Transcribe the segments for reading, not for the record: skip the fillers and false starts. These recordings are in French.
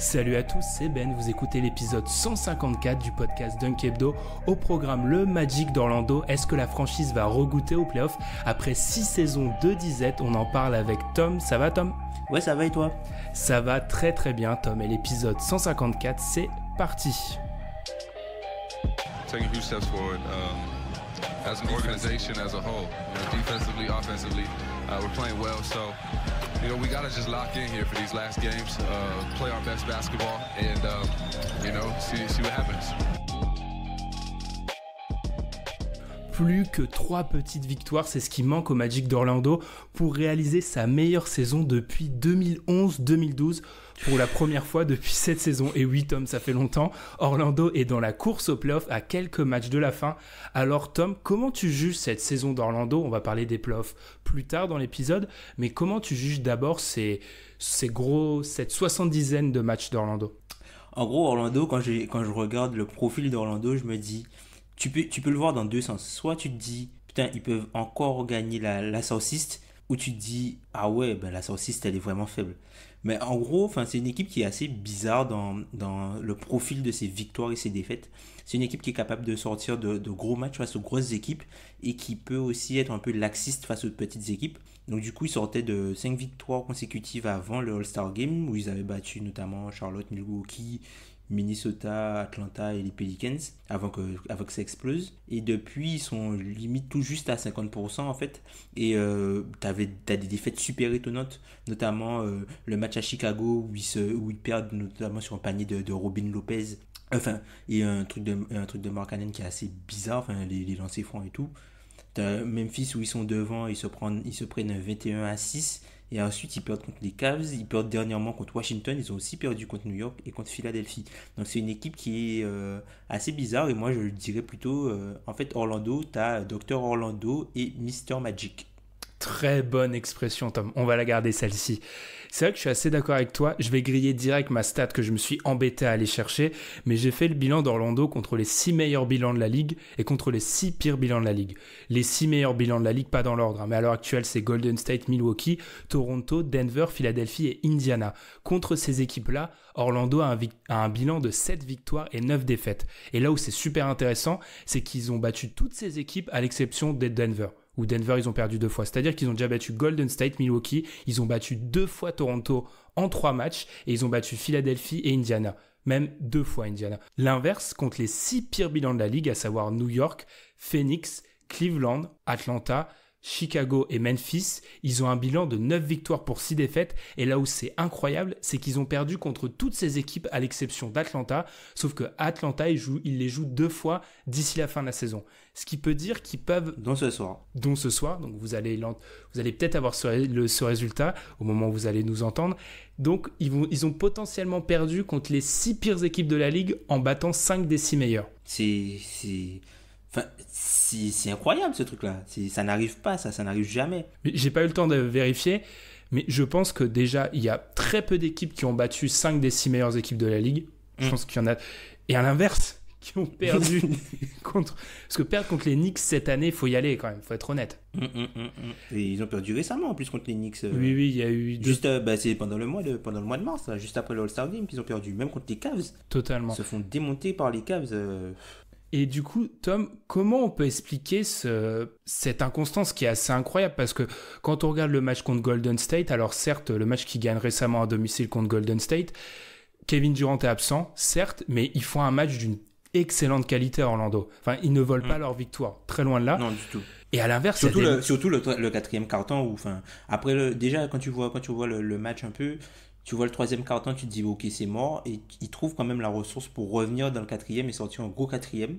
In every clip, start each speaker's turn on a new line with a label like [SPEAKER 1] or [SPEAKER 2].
[SPEAKER 1] Salut à tous, c'est Ben, vous écoutez l'épisode 154 du podcast Dunk Hebdo. Au programme, le Magic d'Orlando. Est-ce que la franchise va regoûter aux playoffs après 6 saisons de disette? On en parle avec Tom. Ça va Tom?
[SPEAKER 2] Ouais, ça va et toi?
[SPEAKER 1] Ça va très très bien Tom, et l'épisode 154, c'est parti.
[SPEAKER 3] Taking a few steps forward as an organization as a whole, defensively, offensively, we're playing well, so we gotta just lock in here for these last games, play our best basketball, and see what happens.
[SPEAKER 1] Plus que 3 petites victoires, c'est ce qui manque au Magic d'Orlando pour réaliser sa meilleure saison depuis 2011-2012, pour la première fois depuis cette saison. Et oui Tom, ça fait longtemps, Orlando est dans la course aux playoffs à quelques matchs de la fin. Alors Tom, comment tu juges cette saison d'Orlando? On va parler des playoffs plus tard dans l'épisode, mais comment tu juges d'abord cette 70aine de matchs d'Orlando?
[SPEAKER 2] En gros, Orlando, quand je regarde le profil d'Orlando, je me dis, tu peux le voir dans deux sens. Soit tu te dis, putain, ils peuvent encore gagner la South East, ou tu te dis, ah ouais, ben la South East, elle est vraiment faible. Mais en gros, c'est une équipe qui est assez bizarre dans le profil de ses victoires et ses défaites. C'est une équipe qui est capable de sortir de gros matchs face aux grosses équipes et qui peut aussi être un peu laxiste face aux petites équipes. Donc du coup, ils sortaient de 5 victoires consécutives avant le All-Star Game où ils avaient battu notamment Charlotte, Milwaukee, Minnesota, Atlanta et les Pelicans avant que ça explose. Et depuis, ils sont limite tout juste à 50% en fait. Et t'as des défaites super étonnantes, notamment le match à Chicago où ils perdent notamment sur un panier de Robin Lopez. Et un truc de Mark Cannon qui est assez bizarre, les lancers francs et tout. T'as Memphis où ils sont devant, ils se prennent 21-6. Et ensuite, ils perdent contre les Cavs, ils perdent dernièrement contre Washington, ils ont aussi perdu contre New York et contre Philadelphie. Donc c'est une équipe qui est assez bizarre et moi je le dirais plutôt, en fait Orlando, t'as Dr Orlando et Mr Magic.
[SPEAKER 1] Très bonne expression Tom, on va la garder celle-ci. C'est vrai que je suis assez d'accord avec toi, je vais griller direct ma stat que je me suis embêté à aller chercher, mais j'ai fait le bilan d'Orlando contre les 6 meilleurs bilans de la ligue et contre les 6 pires bilans de la ligue. Les 6 meilleurs bilans de la ligue, pas dans l'ordre, mais à l'heure actuelle c'est Golden State, Milwaukee, Toronto, Denver, Philadelphie et Indiana. Contre ces équipes-là, Orlando a un bilan de 7 victoires et 9 défaites. Et là où c'est super intéressant, c'est qu'ils ont battu toutes ces équipes à l'exception des Denver. Où Denver, ils ont perdu 2 fois. C'est-à-dire qu'ils ont déjà battu Golden State, Milwaukee, ils ont battu 2 fois Toronto en 3 matchs, et ils ont battu Philadelphie et Indiana. Même 2 fois Indiana. L'inverse, contre les 6 pires bilans de la ligue, à savoir New York, Phoenix, Cleveland, Atlanta, Chicago et Memphis, ils ont un bilan de 9 victoires pour 6 défaites. Et là où c'est incroyable, c'est qu'ils ont perdu contre toutes ces équipes à l'exception d'Atlanta. Sauf que Atlanta, ils les jouent 2 fois d'ici la fin de la saison. Ce qui peut dire qu'ils peuvent...
[SPEAKER 2] Dont ce soir.
[SPEAKER 1] Donc vous allez peut-être avoir ce résultat au moment où vous allez nous entendre. Donc ils ont potentiellement perdu contre les 6 pires équipes de la ligue en battant 5 des 6 meilleurs.
[SPEAKER 2] C'est incroyable ce truc-là. Ça n'arrive pas, ça n'arrive jamais.
[SPEAKER 1] Mais j'ai pas eu le temps de vérifier, mais je pense que déjà, il y a très peu d'équipes qui ont battu 5 des 6 meilleures équipes de la ligue. Je pense qu'il y en a. Et à l'inverse, qui ont perdu contre... Parce que perdre contre les Knicks cette année, il faut y aller quand même, il faut être honnête.
[SPEAKER 2] Et ils ont perdu récemment en plus contre les Knicks.
[SPEAKER 1] Oui, il y a eu...
[SPEAKER 2] c'est pendant le mois de mars, là, juste après le All-Star Game qu'ils ont perdu, même contre les Cavs.
[SPEAKER 1] Totalement.
[SPEAKER 2] Ils se font démonter par les Cavs.
[SPEAKER 1] Et du coup, Tom, comment on peut expliquer cette inconstance qui est assez incroyable? Parce que quand on regarde le match contre Golden State, alors certes, le match qui gagne récemment à domicile contre Golden State, Kevin Durant est absent, certes, mais ils font un match d'une excellente qualité à Orlando. Ils ne volent pas leur victoire, très loin de là.
[SPEAKER 2] Non, du tout.
[SPEAKER 1] Et à l'inverse,
[SPEAKER 2] surtout le quatrième quart-temps où, après déjà quand tu vois le match un peu, tu vois le troisième quart-temps, tu te dis ok c'est mort, et ils trouvent quand même la ressource pour revenir dans le quatrième et sortir un gros quatrième.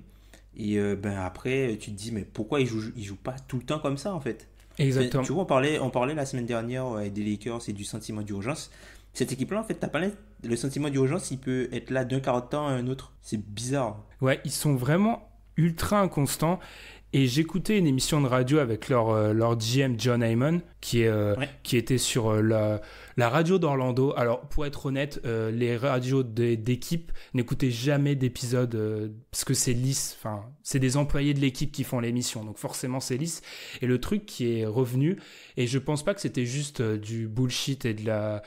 [SPEAKER 2] Et après tu te dis mais pourquoi ils jouent pas tout le temps comme ça en fait?
[SPEAKER 1] Exactement.
[SPEAKER 2] Tu vois, on parlait la semaine dernière des Lakers et du sentiment d'urgence. Cette équipe-là, en fait, t'as pas le sentiment d'urgence, il peut être là d'un quart de temps à un autre. C'est bizarre.
[SPEAKER 1] Ouais, ils sont vraiment ultra inconstants. Et j'écoutais une émission de radio avec leur GM John Heyman qui était sur la radio d'Orlando. Alors, pour être honnête, les radios d'équipe n'écoutaient jamais d'épisodes parce que c'est lisse. Enfin, c'est des employés de l'équipe qui font l'émission, donc forcément c'est lisse. Et le truc qui est revenu, et je pense pas que c'était juste du bullshit et de la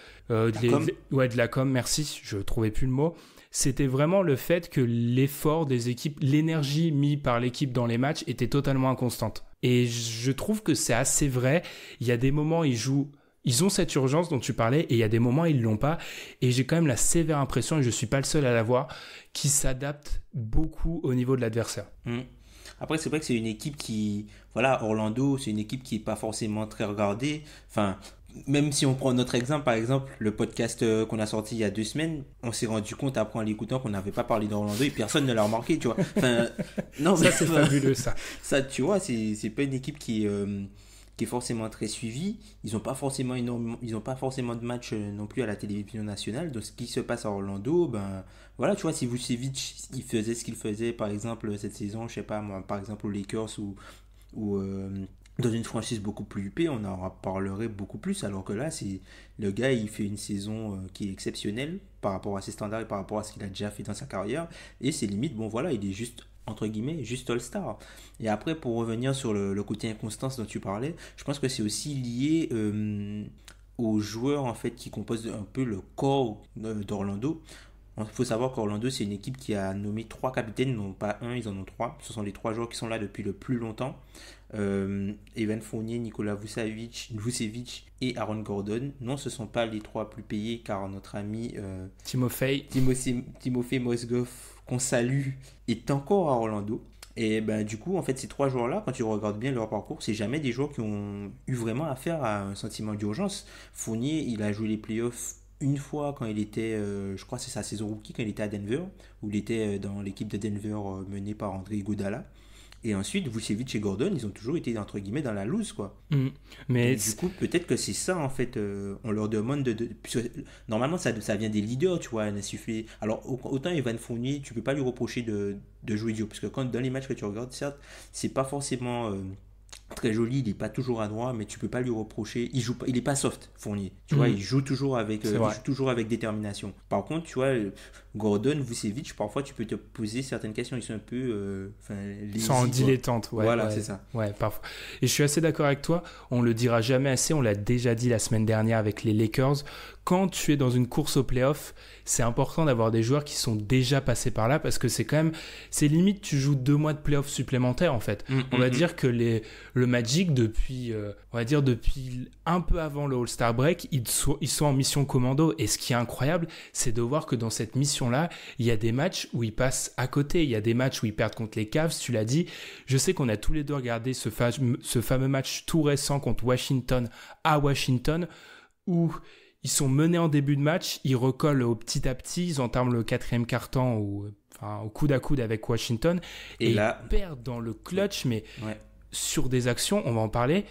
[SPEAKER 1] com, merci, je trouvais plus le mot. C'était vraiment le fait que l'effort des équipes, l'énergie mise par l'équipe dans les matchs était totalement inconstante. Et je trouve que c'est assez vrai. Il y a des moments, ils ont cette urgence dont tu parlais, et il y a des moments, ils l'ont pas. Et j'ai quand même la sévère impression, et je suis pas le seul à l'avoir, qu'ils s'adaptent beaucoup au niveau de l'adversaire.
[SPEAKER 2] Après, c'est vrai que c'est une équipe qui... Voilà, Orlando, c'est une équipe qui n'est pas forcément très regardée. Enfin, même si on prend notre exemple, par exemple, le podcast qu'on a sorti il y a 2 semaines, on s'est rendu compte après en l'écoutant qu'on n'avait pas parlé d'Orlando et personne ne l'a remarqué, tu vois. Enfin, non,
[SPEAKER 1] ça, c'est fabuleux, ça.
[SPEAKER 2] Ça, tu vois, c'est pas une équipe qui est forcément très suivie. Ils n'ont pas forcément de matchs non plus à la télévision nationale. Donc, ce qui se passe à Orlando, ben voilà, tu vois, si Vucevic il faisait ce qu'il faisait, par exemple, cette saison, je sais pas moi, par exemple aux Lakers ou dans une franchise beaucoup plus huppée, on en parlerait beaucoup plus. Alors que là, le gars, il fait une saison qui est exceptionnelle par rapport à ses standards et par rapport à ce qu'il a déjà fait dans sa carrière. Et c'est limite, bon voilà, il est juste entre guillemets, juste All-Star. Et après, pour revenir sur le côté inconstance dont tu parlais, je pense que c'est aussi lié aux joueurs en fait qui composent un peu le corps d'Orlando. Il faut savoir qu'Orlando, c'est une équipe qui a nommé 3 capitaines, non pas un, ils en ont 3. Ce sont les 3 joueurs qui sont là depuis le plus longtemps. Evan Fournier, Nikola Vucevic et Aaron Gordon. Non, ce ne sont pas les 3 plus payés, car notre ami Timofey Mozgov, qu'on salue, est encore à Orlando. Et ben du coup, en fait, ces 3 joueurs-là, quand tu regardes bien leur parcours, c'est jamais des joueurs qui ont eu vraiment affaire à un sentiment d'urgence. Fournier, il a joué les playoffs une fois quand il était, je crois que c'est sa saison rookie, quand il était à Denver, où il était dans l'équipe de Denver menée par André Iguodala. Et ensuite, Vucevic et Gordon, ils ont toujours été, entre guillemets, dans la loose, quoi.
[SPEAKER 1] Mais
[SPEAKER 2] donc, du coup, peut-être que c'est ça, en fait, on leur demande normalement, ça vient des leaders, tu vois, un insufflé. Alors, autant Evan Fournier, tu peux pas lui reprocher de jouer dur, parce que dans les matchs que tu regardes, certes, c'est pas forcément... très joli, il n'est pas toujours à droit, mais tu peux pas lui reprocher. Il n'est pas soft, Fournier. Tu vois, il joue toujours avec détermination. Par contre, tu vois, Gordon, Vucevic, parfois tu peux te poser certaines questions. Ils sont un peu,
[SPEAKER 1] ils sont en dilettante,
[SPEAKER 2] voilà, c'est ça.
[SPEAKER 1] Ouais, parfois. Et je suis assez d'accord avec toi. On le dira jamais assez. On l'a déjà dit la semaine dernière avec les Lakers. Quand tu es dans une course au playoff, c'est important d'avoir des joueurs qui sont déjà passés par là, parce que c'est limite, tu joues 2 mois de playoff supplémentaires en fait. On va dire que le Magic, depuis un peu avant le All-Star Break, ils sont en mission commando. Et ce qui est incroyable, c'est de voir que dans cette mission-là, il y a des matchs où ils passent à côté. Il y a des matchs où ils perdent contre les Cavs, tu l'as dit. Je sais qu'on a tous les deux regardé ce fameux match tout récent contre Washington à Washington, où ils sont menés en début de match, ils recollent petit à petit, ils entament le 4e quart-temps au coude à coude avec Washington, et là, ils perdent dans le clutch, mais sur des actions, on va en parler,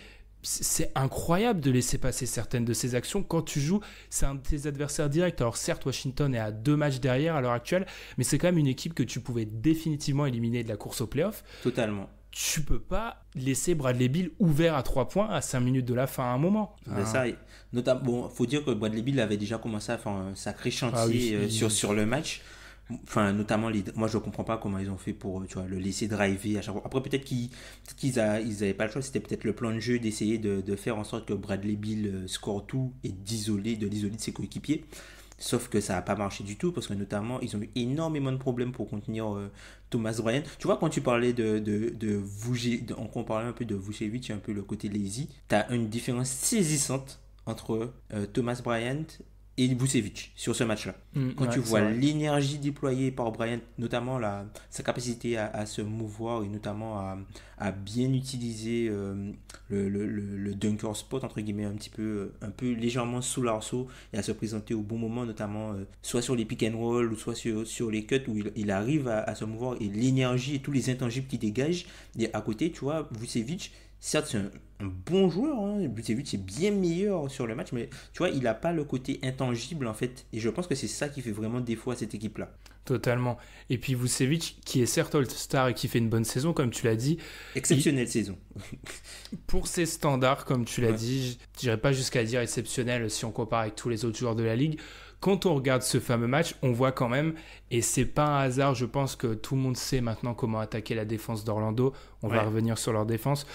[SPEAKER 1] c'est incroyable de laisser passer certaines de ces actions. Quand tu joues, c'est un de tes adversaires directs. Alors certes, Washington est à 2 matchs derrière à l'heure actuelle, mais c'est quand même une équipe que tu pouvais définitivement éliminer de la course au play-off.
[SPEAKER 2] Totalement.
[SPEAKER 1] Tu peux pas laisser Bradley Beal ouvert à 3 points à 5 minutes de la fin à un moment.
[SPEAKER 2] Ça, notamment, faut dire que Bradley Beal avait déjà commencé à faire un sacré chantier sur le match. Enfin, notamment, moi je comprends pas comment ils ont fait pour, tu vois, le laisser driver à chaque fois. Après, peut-être qu'ils avaient pas le choix, c'était peut-être le plan de jeu d'essayer de faire en sorte que Bradley Beal score tout et d'isoler de ses coéquipiers. Sauf que ça n'a pas marché du tout, parce que notamment, ils ont eu énormément de problèmes pour contenir Thomas Bryant. Tu vois, quand tu parlais on parlait un peu de Vucevic, un peu le côté lazy, tu as une différence saisissante entre Thomas Bryant et Vucevic sur ce match-là. Quand tu vois l'énergie déployée par Bryant, notamment sa capacité à se mouvoir et notamment à bien utiliser le dunker spot, entre guillemets, un peu légèrement sous l'arceau, et à se présenter au bon moment, notamment soit sur les pick and roll ou soit sur les cuts, où il arrive à se mouvoir, et l'énergie et tous les intangibles qu'il dégage. Et à côté, tu vois, Vucevic, certes, c'est un bon joueur, hein. Vucevic est bien meilleur sur le match, mais tu vois, il n'a pas le côté intangible en fait, et je pense que c'est ça qui fait vraiment défaut à cette équipe-là.
[SPEAKER 1] Totalement. Et puis Vucevic, qui est certes All-Star et qui fait une bonne saison, comme tu l'as dit.
[SPEAKER 2] Exceptionnelle saison.
[SPEAKER 1] Pour ses standards, comme tu l'as dit, je dirais pas jusqu'à dire exceptionnel si on compare avec tous les autres joueurs de la Ligue. Quand on regarde ce fameux match, on voit quand même, et c'est pas un hasard, je pense que tout le monde sait maintenant comment attaquer la défense d'Orlando. On va revenir sur leur défense.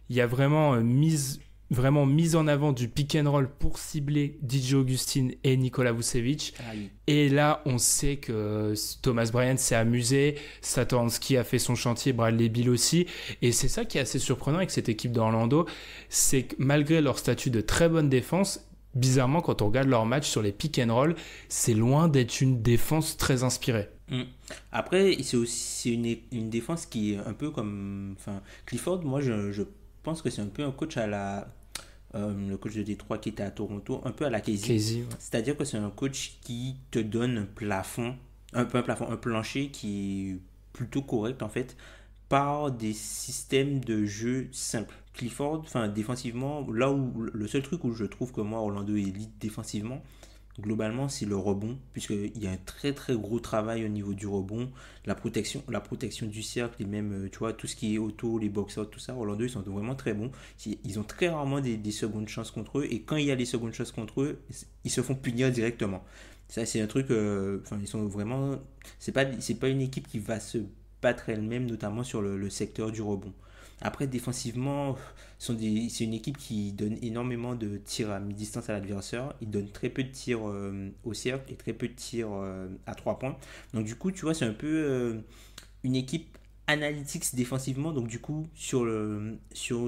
[SPEAKER 1] Il y a vraiment mise en avant du pick and roll pour cibler DJ Augustin et Nikola Vucevic. Et là, on sait que Thomas Bryant s'est amusé, Satoransky a fait son chantier, Bradley Beal aussi. Et c'est ça qui est assez surprenant avec cette équipe d'Orlando, c'est que malgré leur statut de très bonne défense, bizarrement, quand on regarde leur match sur les pick and roll, c'est loin d'être une défense très inspirée.
[SPEAKER 2] Après, c'est aussi une défense qui est un peu comme... Clifford, moi, je pense que c'est un peu un coach à la... le coach de Détroit qui était à Toronto, un peu à la Casey. C'est-à-dire que c'est un coach qui te donne un plafond, un plancher qui est plutôt correct en fait, par des systèmes de jeu simples. Clifford, défensivement, là où le seul truc où je trouve que moi Orlando est elite défensivement, globalement, c'est le rebond, puisqu'il y a un très très gros travail au niveau du rebond, la protection du cercle, et même, tu vois, tout ce qui est auto, les box-out, tout ça. Orlando, ils sont vraiment très bons. Ils ont très rarement des secondes chances contre eux, et quand il y a les secondes chances contre eux, ils se font punir directement. Ça, c'est un truc, ils sont vraiment... C'est pas une équipe qui va se battre elle-même, notamment sur le secteur du rebond. Après, défensivement, c'est une équipe qui donne énormément de tirs à mi-distance à l'adversaire. Ils donnent très peu de tirs au cercle et très peu de tirs à 3 points. Donc, du coup, tu vois, c'est un peu une équipe analytics défensivement. Donc, du coup, sur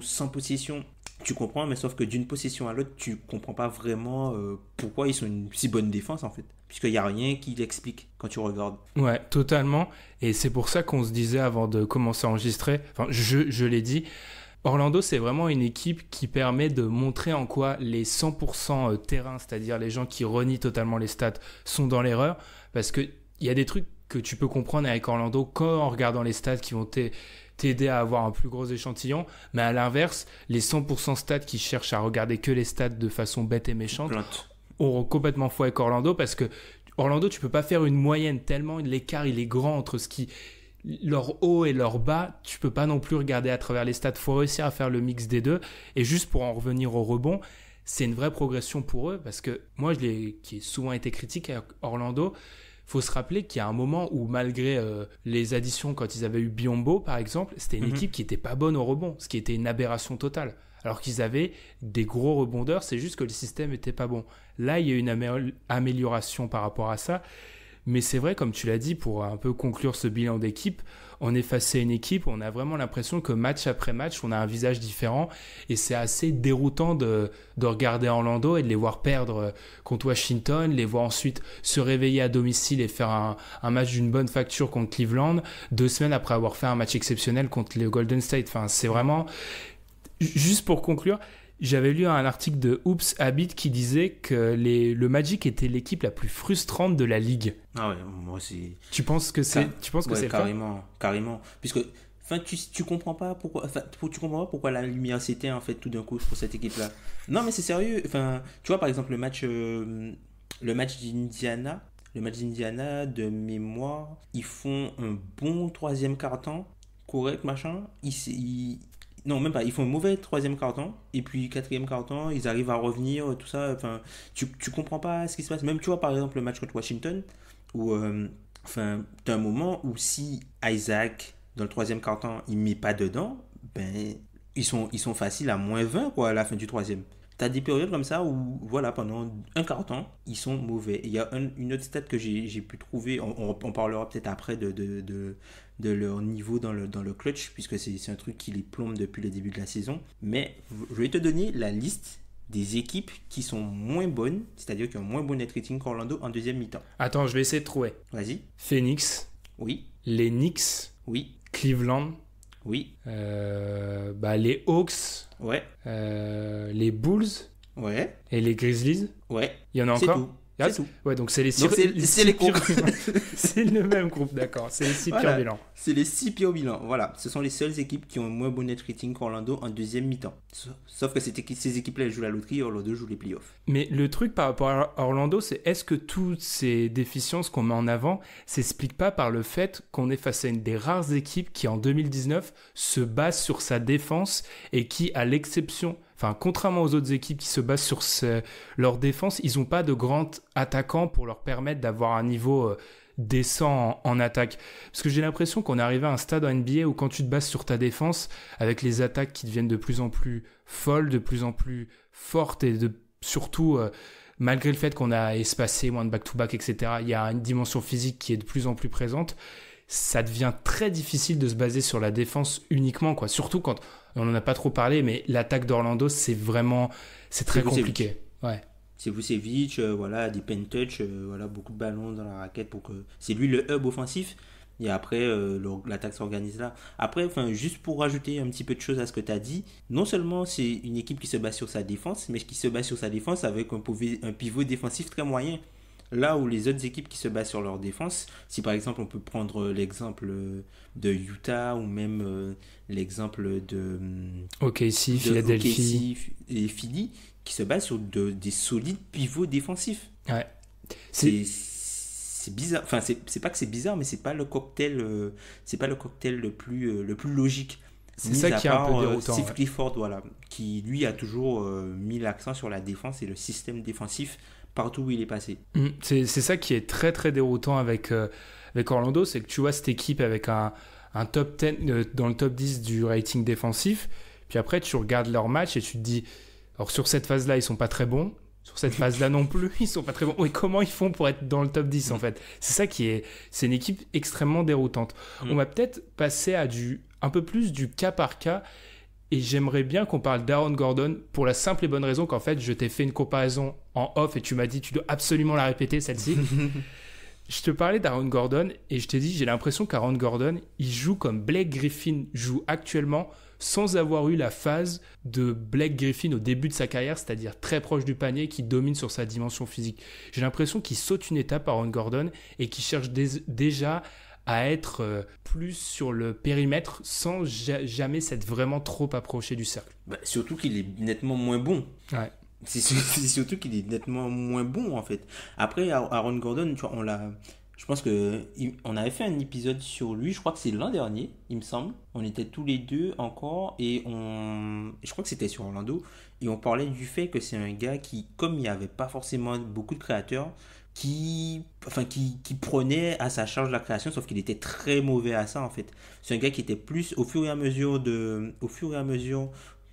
[SPEAKER 2] 100 possessions, tu comprends, mais sauf que d'une possession à l'autre, tu comprends pas vraiment pourquoi ils sont une si bonne défense, en fait. Puisqu'il n'y a rien qui l'explique quand tu regardes.
[SPEAKER 1] Ouais, totalement. Et c'est pour ça qu'on se disait avant de commencer à enregistrer, je l'ai dit, Orlando, c'est vraiment une équipe qui permet de montrer en quoi les 100% terrain, c'est-à-dire les gens qui renient totalement les stats, sont dans l'erreur. Parce qu'il y a des trucs que tu peux comprendre avec Orlando en regardant les stats qui vont t'aider à avoir un plus gros échantillon. Mais à l'inverse, les 100% stats qui cherchent à regarder que les stats de façon bête et méchante auront complètement faux avec Orlando, parce que Orlando, tu peux pas faire une moyenne tellement l'écart il est grand entre leur haut et leur bas. Tu peux pas non plus regarder à travers les stats. Faut réussir à faire le mix des deux. Et juste pour en revenir au rebond, c'est une vraie progression pour eux, parce que moi, qui ai souvent été critique à Orlando, faut se rappeler qu'il y a un moment où, malgré les additions, quand ils avaient eu Biyombo par exemple, c'était une équipe qui était pas bonne au rebond, ce qui était une aberration totale. Alors qu'ils avaient des gros rebondeurs, c'est juste que le système était pas bon. Là, il y a une amélioration par rapport à ça. Mais c'est vrai, comme tu l'as dit, pour un peu conclure ce bilan d'équipe, on est face à une équipe, on a vraiment l'impression que match après match, on a un visage différent. Et c'est assez déroutant de regarder Orlando et de les voir perdre contre Washington, les voir ensuite se réveiller à domicile et faire un match d'une bonne facture contre Cleveland, 2 semaines après avoir fait un match exceptionnel contre les Golden State. Enfin, c'est vraiment... Juste pour conclure, j'avais lu un article de Oops Habit qui disait que le Magic était l'équipe la plus frustrante de la ligue.
[SPEAKER 2] Ah ouais, moi c'est...
[SPEAKER 1] Tu penses que c'est
[SPEAKER 2] carrément. Puisque tu comprends pas pourquoi la lumière s'éteint en fait tout d'un coup pour cette équipe-là. Non mais c'est sérieux. Tu vois par exemple le match d'Indiana. Le match d'Indiana, de mémoire, ils font un bon 3e quart-temps, correct, machin. Non, même pas. Ils font un mauvais 3e quart-temps. Et puis 4e quart-temps, ils arrivent à revenir, tout ça. Tu comprends pas ce qui se passe. Même, tu vois, par exemple, le match contre Washington, où, t'as un moment où si Isaac, dans le 3e quart-temps, il met pas dedans, ben, ils sont faciles à moins 20, quoi, à la fin du 3e. T'as des périodes comme ça où, voilà, pendant un quart-temps, ils sont mauvais. Il y a une autre stat que j'ai pu trouver, on parlera peut-être après de leur niveau dans le clutch, puisque c'est un truc qui les plombe depuis le début de la saison. Mais je vais te donner la liste des équipes qui sont moins bonnes, c'est-à-dire qui ont moins bon net rating qu'Orlando en deuxième mi-temps.
[SPEAKER 1] Attends, je vais essayer de trouver.
[SPEAKER 2] Vas-y.
[SPEAKER 1] Phoenix.
[SPEAKER 2] Oui.
[SPEAKER 1] Les Knicks.
[SPEAKER 2] Oui.
[SPEAKER 1] Cleveland.
[SPEAKER 2] Oui.
[SPEAKER 1] Les Hawks.
[SPEAKER 2] Ouais.
[SPEAKER 1] Les Bulls.
[SPEAKER 2] Ouais.
[SPEAKER 1] Et les Grizzlies.
[SPEAKER 2] Ouais.
[SPEAKER 1] Il y en a encore? Ah,
[SPEAKER 2] C'est tout.
[SPEAKER 1] Ouais, donc c'est les
[SPEAKER 2] Donc, c'est les groupes.
[SPEAKER 1] C'est le même groupe, d'accord. C'est les 6
[SPEAKER 2] Voilà.
[SPEAKER 1] pires bilans.
[SPEAKER 2] C'est les 6 pires bilans. Voilà, ce sont les seules équipes qui ont un moins bon net rating qu'Orlando en deuxième mi-temps. Sauf que ces équipes-là, elles jouent la loterie et Orlando joue les playoffs.
[SPEAKER 1] Mais le truc par rapport à Orlando, c'est est-ce que toutes ces déficiences qu'on met en avant s'expliquent pas par le fait qu'on est face à une des rares équipes qui, en 2019, se base sur sa défense et qui, à l'exception... Enfin, contrairement aux autres équipes qui se basent sur leur défense, ils n'ont pas de grands attaquants pour leur permettre d'avoir un niveau décent en attaque. Parce que j'ai l'impression qu'on est arrivé à un stade en NBA où quand tu te bases sur ta défense, avec les attaques qui deviennent de plus en plus folles, de plus en plus fortes et surtout, malgré le fait qu'on a espacé moins de back-to-back, etc., il y a une dimension physique qui est de plus en plus présente. Ça devient très difficile de se baser sur la défense uniquement, quoi. Surtout quand, on n'en a pas trop parlé, mais l'attaque d'Orlando, c'est très compliqué. Ouais.
[SPEAKER 2] C'est Vucevic, voilà, des pen touch, voilà, beaucoup de ballons dans la raquette c'est lui le hub offensif. Et après, l'attaque s'organise là. Après, juste pour rajouter un petit peu de choses à ce que tu as dit, non seulement c'est une équipe qui se base sur sa défense, mais qui se base sur sa défense avec un pivot défensif très moyen. Là où les autres équipes qui se basent sur leur défense, si par exemple on peut prendre l'exemple de Utah ou même l'exemple de
[SPEAKER 1] OKC, Philadelphie
[SPEAKER 2] et Philly, qui se basent sur des solides pivots défensifs.
[SPEAKER 1] Ouais.
[SPEAKER 2] C'est bizarre. Enfin, c'est pas que c'est bizarre, mais c'est pas le cocktail le plus logique.
[SPEAKER 1] C'est ça qui est un peu déroutant.
[SPEAKER 2] Steve Clifford, voilà, qui lui a toujours mis l'accent sur la défense et le système défensif partout où il est passé.
[SPEAKER 1] C'est ça qui est très très déroutant avec Orlando, c'est que tu vois cette équipe avec un top 10 dans le top 10 du rating défensif, puis après tu regardes leur match et tu te dis, alors sur cette phase-là ils sont pas très bons, sur cette phase-là non plus ils sont pas très bons. Et comment ils font pour être dans le top 10 en fait? C'est ça c'est une équipe extrêmement déroutante. On va peut-être passer à un peu plus du cas par cas. Et j'aimerais bien qu'on parle d'Aaron Gordon pour la simple et bonne raison qu'en fait, je t'ai fait une comparaison en off et tu m'as dit tu dois absolument la répéter, celle-ci. Je te parlais d'Aaron Gordon et je t'ai dit j'ai l'impression qu'Aaron Gordon, il joue comme Blake Griffin joue actuellement sans avoir eu la phase de Blake Griffin au début de sa carrière, c'est-à-dire très proche du panier, qui domine sur sa dimension physique. J'ai l'impression qu'il saute une étape, Aaron Gordon, et qu'il cherche déjà à être plus sur le périmètre sans jamais s'être vraiment trop approché du cercle.
[SPEAKER 2] Surtout qu'il est nettement moins bon.
[SPEAKER 1] Ouais.
[SPEAKER 2] C'est surtout qu'il est nettement moins bon en fait. Après, Aaron Gordon, tu vois, je pense qu'on avait fait un épisode sur lui, je crois que c'est l'an dernier, il me semble. On était tous les deux encore et je crois que c'était sur Orlando, et on parlait du fait que c'est un gars qui, comme il n'y avait pas forcément beaucoup de créateurs, qui prenait à sa charge la création, sauf qu'il était très mauvais à ça en fait. C'est un gars qui était plus au fur et à mesure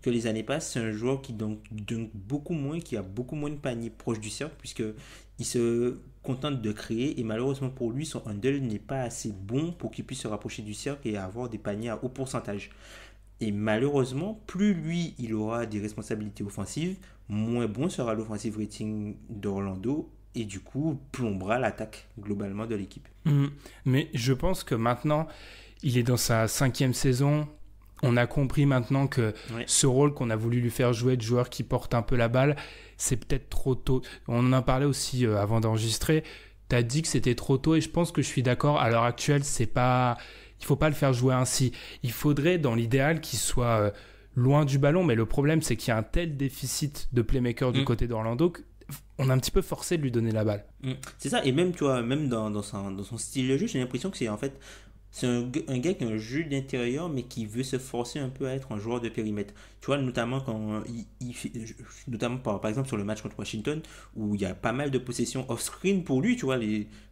[SPEAKER 2] que les années passent, c'est un joueur qui dunk beaucoup moins, qui a beaucoup moins de paniers proches du cercle, puisque il se contente de créer, et malheureusement pour lui, son handle n'est pas assez bon pour qu'il puisse se rapprocher du cercle et avoir des paniers à haut pourcentage. Et malheureusement, plus lui, il aura des responsabilités offensives, moins bon sera l'offensive rating d'Orlando, et du coup, plombera l'attaque globalement de l'équipe.
[SPEAKER 1] Mais je pense que maintenant, il est dans sa 5e saison. On a compris maintenant que ce rôle qu'on a voulu lui faire jouer de joueur qui porte un peu la balle, c'est peut-être trop tôt. On en a parlé aussi avant d'enregistrer. Tu as dit que c'était trop tôt et je pense que je suis d'accord. À l'heure actuelle, il ne faut pas le faire jouer ainsi. Il faudrait, dans l'idéal, qu'il soit loin du ballon. Mais le problème, c'est qu'il y a un tel déficit de playmaker du côté d'Orlando qu'on a un petit peu forcé de lui donner la balle.
[SPEAKER 2] C'est ça. Et même, tu vois, même dans son style de jeu, j'ai l'impression que c'est en fait... C'est un gars qui a un jeu d'intérieur, mais qui veut se forcer un peu à être un joueur de périmètre. Tu vois, notamment quand notamment par exemple sur le match contre Washington, où il y a pas mal de possessions off-screen pour lui. Tu vois,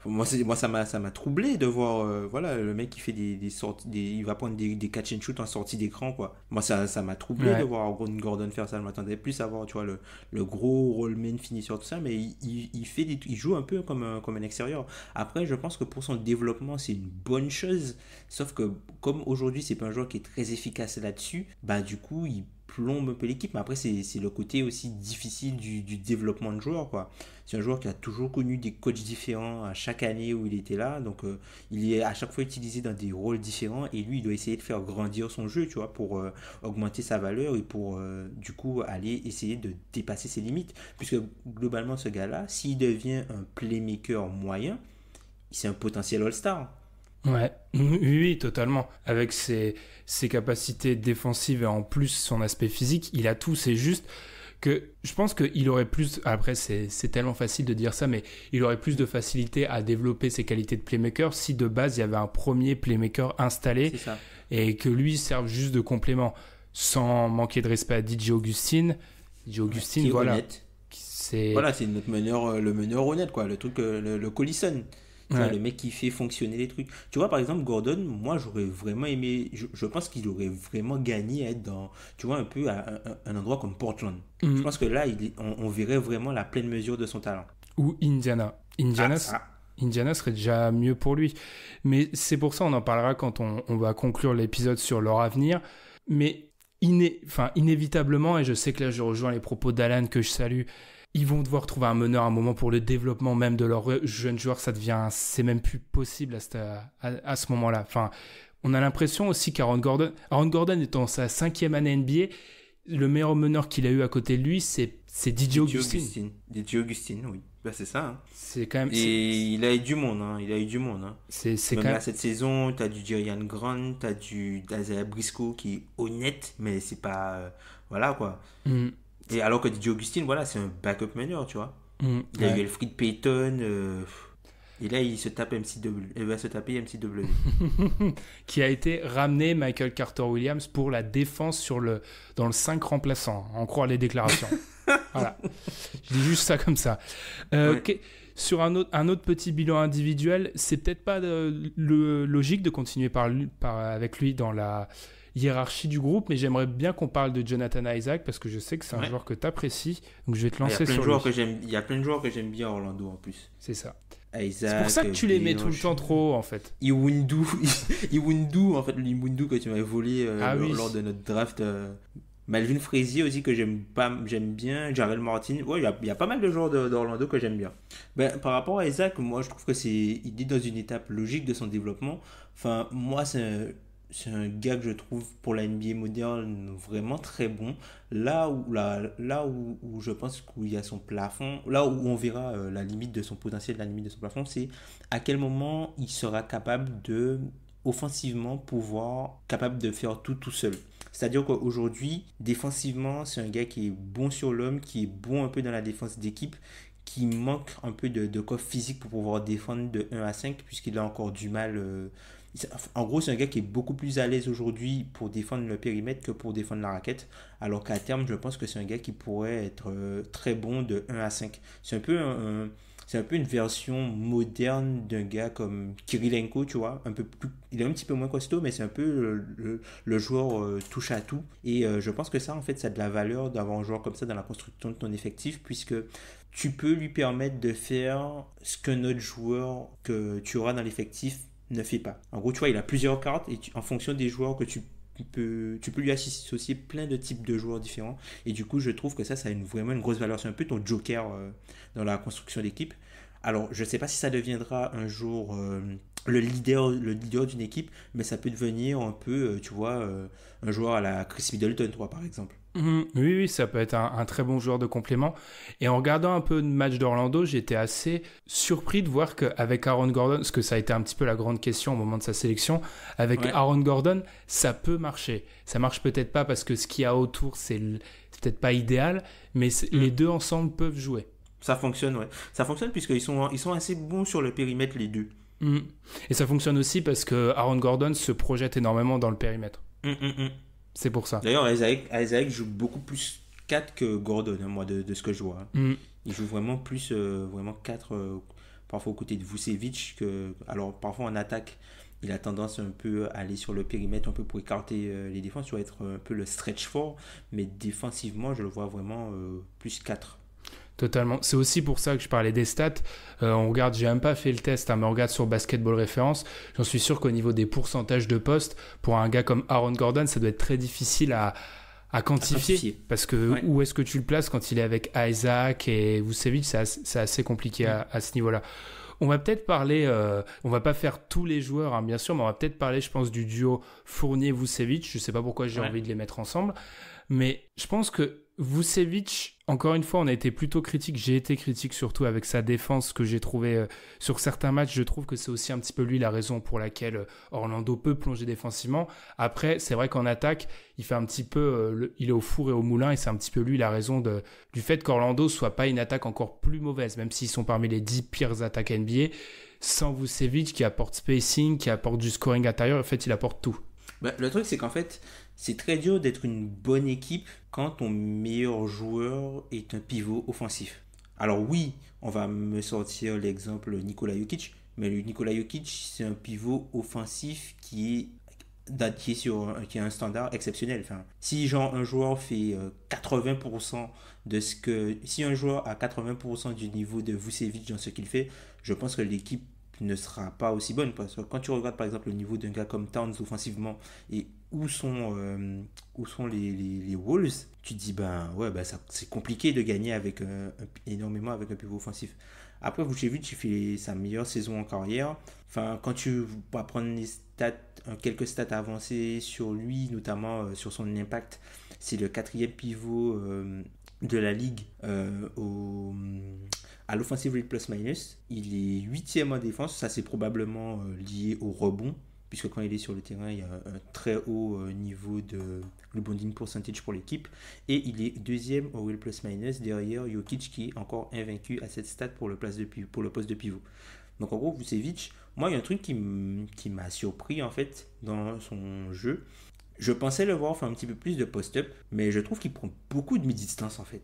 [SPEAKER 2] moi ça m'a troublé de voir voilà, le mec qui fait des sorties, il va prendre des catch and shoot en sortie d'écran, quoi. Moi ça m'a troublé de voir Gordon faire ça. Je m'attendais plus à voir, tu vois, le gros rollman finisseur, tout ça, mais il joue un peu comme un extérieur. Après, je pense que pour son développement, c'est une bonne chose chose. Sauf que comme aujourd'hui, c'est pas un joueur qui est très efficace là-dessus, bah du coup, il plombe un peu l'équipe. Mais après, c'est le côté aussi difficile du développement de joueur, quoi. C'est un joueur qui a toujours connu des coachs différents à chaque année où il était là. Donc, il est à chaque fois utilisé dans des rôles différents. Et lui, il doit essayer de faire grandir son jeu, tu vois, pour augmenter sa valeur et pour, du coup, aller essayer de dépasser ses limites. Puisque, globalement, ce gars-là, s'il devient un playmaker moyen, c'est un potentiel All-Star.
[SPEAKER 1] Ouais, oui, oui, totalement. Avec ses capacités défensives et en plus son aspect physique, il a tout. C'est juste que je pense qu'il aurait plus... Après, c'est tellement facile de dire ça, mais il aurait plus de facilité à développer ses qualités de playmaker si de base il y avait un premier playmaker installé
[SPEAKER 2] C'est ça.
[SPEAKER 1] et que lui serve juste de complément. Sans manquer de respect à DJ Augustin. DJ Augustin,
[SPEAKER 2] Qui est
[SPEAKER 1] voilà.
[SPEAKER 2] honnête.
[SPEAKER 1] C'est...
[SPEAKER 2] Voilà, c'est notre meneur, le meneur honnête, quoi. Le truc, le Collison. Tu vois,
[SPEAKER 1] Ouais.
[SPEAKER 2] le mec qui fait fonctionner les trucs. Tu vois, par exemple, Gordon, moi, j'aurais vraiment aimé. Je pense qu'il aurait vraiment gagné à être dans, tu vois, un peu à un endroit comme Portland. Je
[SPEAKER 1] Mhm.
[SPEAKER 2] pense que là, on verrait vraiment la pleine mesure de son talent.
[SPEAKER 1] Ou Indiana.
[SPEAKER 2] Ça.
[SPEAKER 1] Indiana serait déjà mieux pour lui. Mais c'est pour ça, on en parlera quand on va conclure l'épisode sur leur avenir. Mais inévitablement, et je sais que là je rejoins les propos d'Alan que je salue, ils vont devoir trouver un meneur à un moment pour le développement même de leurs jeunes joueurs. C'est même plus possible à ce moment-là. Enfin, on a l'impression aussi Aaron Gordon étant sa 5e année NBA, le meilleur meneur qu'il a eu à côté de lui, c'est DJ Augustin.
[SPEAKER 2] DJ Augustin, oui. Bah, c'est ça. Hein.
[SPEAKER 1] C'est quand même...
[SPEAKER 2] Et il a eu du monde. Hein. Il a eu du monde. Hein.
[SPEAKER 1] C'est
[SPEAKER 2] Même
[SPEAKER 1] quand
[SPEAKER 2] là,
[SPEAKER 1] même...
[SPEAKER 2] cette saison, t'as du Jerian Grant, t'as du Isaiah Briscoe qui est honnête, mais c'est pas. Voilà quoi.
[SPEAKER 1] Mm,
[SPEAKER 2] Et alors que DJ Augustin, voilà, c'est un backup meneur, tu vois. Il a
[SPEAKER 1] ouais.
[SPEAKER 2] eu Elfrid Payton, et là, il se tape MCW. Il va se taper MCW.
[SPEAKER 1] Qui a été ramené Michael Carter-Williams pour la défense dans le 5 remplaçant, en croire les déclarations. Voilà. Je dis juste ça comme ça.
[SPEAKER 2] Ouais.
[SPEAKER 1] Sur un autre petit bilan individuel, c'est peut-être pas logique de continuer avec lui dans la hiérarchie du groupe, mais j'aimerais bien qu'on parle de Jonathan Isaac parce que je sais que c'est un joueur que tu apprécies. Donc je vais te lancer sur lui.
[SPEAKER 2] Il y a plein de joueurs que j'aime bien à Orlando en plus.
[SPEAKER 1] C'est ça.
[SPEAKER 2] Isaac,
[SPEAKER 1] C'est pour ça que tu les mets tout le temps trop en fait.
[SPEAKER 2] Iwundu, en fait, l'Iwundu que tu m'avais volé
[SPEAKER 1] Oui.
[SPEAKER 2] lors de notre draft. Malvin Frazier aussi que j'aime bien. Jarrell Martin. Ouais, il y a pas mal de joueurs d'Orlando que j'aime bien. Ben, par rapport à Isaac, moi je trouve que il est dans une étape logique de son développement. Enfin, moi c'est un gars que je trouve pour la NBA moderne vraiment très bon. Là où je pense qu'il y a son plafond, là où on verra la limite de son potentiel, la limite de son plafond, c'est à quel moment il sera capable de offensivement capable de faire tout seul. C'est-à-dire qu'aujourd'hui, défensivement, c'est un gars qui est bon sur l'homme, qui est bon un peu dans la défense d'équipe, qui manque un peu de coffre physique pour pouvoir défendre de 1 à 5, puisqu'il a encore du mal. En gros, c'est un gars qui est beaucoup plus à l'aise aujourd'hui pour défendre le périmètre que pour défendre la raquette. Alors qu'à terme, je pense que c'est un gars qui pourrait être très bon de 1 à 5. C'est un peu une version moderne d'un gars comme Kirilenko, tu vois. Il est un petit peu moins costaud, mais c'est un peu le joueur touche à tout. Et je pense que ça, en fait, ça a de la valeur d'avoir un joueur comme ça dans la construction de ton effectif, puisque tu peux lui permettre de faire ce qu'un autre joueur que tu auras dans l'effectif ne fait pas. En gros, tu vois, il a plusieurs cartes et en fonction des joueurs que tu peux lui associer plein de types de joueurs différents. Et du coup, je trouve que ça a vraiment une grosse valeur. C'est un peu ton joker dans la construction d'équipe. Alors, je ne sais pas si ça deviendra un jour le leader d'une équipe, mais ça peut devenir un peu, tu vois, un joueur à la Chris Middleton, toi, par exemple.
[SPEAKER 1] Oui, ça peut être un très bon joueur de complément. Et en regardant un peu le match d'Orlando, j'étais assez surpris de voir qu'avec Aaron Gordon, parce que ça a été un petit peu la grande question au moment de sa sélection, avec Aaron Gordon, ça peut marcher. Ça marche peut-être pas parce que ce qu'il y a autour, c'est peut-être pas idéal, mais les deux ensemble peuvent jouer.
[SPEAKER 2] Ça fonctionne, ouais. Ça fonctionne puisqu'ils sont assez bons sur le périmètre, les deux.
[SPEAKER 1] Et ça fonctionne aussi parce que Aaron Gordon se projette énormément dans le périmètre. C'est pour ça.
[SPEAKER 2] D'ailleurs, Isaac joue beaucoup plus 4 que Gordon, hein, moi, de ce que je vois. Il joue vraiment plus, vraiment 4, parfois aux côtés de Vucevic. Alors, parfois en attaque, il a tendance un peu à aller sur le périmètre, un peu pour écarter les défenses, tu vois, être un peu le stretch fort. Mais défensivement, je le vois vraiment plus 4.
[SPEAKER 1] Totalement. C'est aussi pour ça que je parlais des stats. On regarde, j'ai même pas fait le test, mais on regarde sur Basketball Référence. J'en suis sûr qu'au niveau des pourcentages de postes, pour un gars comme Aaron Gordon, ça doit être très difficile à quantifier. Parce que où est-ce que tu le places quand il est avec Isaac et Vucevic, c'est assez compliqué à ce niveau-là. On va peut-être parler, on va pas faire tous les joueurs, hein, bien sûr, mais on va peut-être parler, je pense, du duo Fournier-Vucevic. Je sais pas pourquoi j'ai envie de les mettre ensemble. Mais je pense que Vucevic, encore une fois, on a été plutôt critique. J'ai été critique surtout avec sa défense que j'ai trouvé sur certains matchs. Je trouve que c'est aussi un petit peu lui la raison pour laquelle Orlando peut plonger défensivement. Après, c'est vrai qu'en attaque, il fait un petit peu, il est au four et au moulin et c'est un petit peu lui la raison du fait qu'Orlando soit pas une attaque encore plus mauvaise, même s'ils sont parmi les 10 pires attaques NBA. Sans Vucevic qui apporte spacing, qui apporte du scoring intérieur, en fait, il apporte tout.
[SPEAKER 2] Bah, le truc, c'est qu'en fait, c'est très dur d'être une bonne équipe quand ton meilleur joueur est un pivot offensif. Alors oui, on va me sortir l'exemple Nikola Jokic, mais le Nikola Jokic, c'est un pivot offensif qui a un standard exceptionnel. Enfin, si genre un joueur fait 80% de ce que... Si un joueur a 80% du niveau de Vucevic dans ce qu'il fait, je pense que l'équipe ne sera pas aussi bonne. Parce que quand tu regardes par exemple le niveau d'un gars comme Towns offensivement et où sont les Wolves, tu te dis c'est compliqué de gagner énormément avec un pivot offensif. Après, Vucevic, il fait sa meilleure saison en carrière. Enfin, quand tu vas prendre quelques stats avancées sur lui, notamment sur son impact, c'est le 4e pivot de la ligue à l'offensive rate plus-minus. Il est 8e en défense. Ça, c'est probablement lié au rebond, puisque quand il est sur le terrain, il y a un très haut niveau de rebounding percentage pour l'équipe. Et il est 2e au rate plus-minus derrière Jokic, qui est encore invaincu à cette stat pour le poste de pivot. Donc en gros, Vucevic, moi, il y a un truc qui m'a surpris en fait dans son jeu. Je pensais le voir faire un petit peu plus de post-up, mais je trouve qu'il prend beaucoup de mi-distance en fait.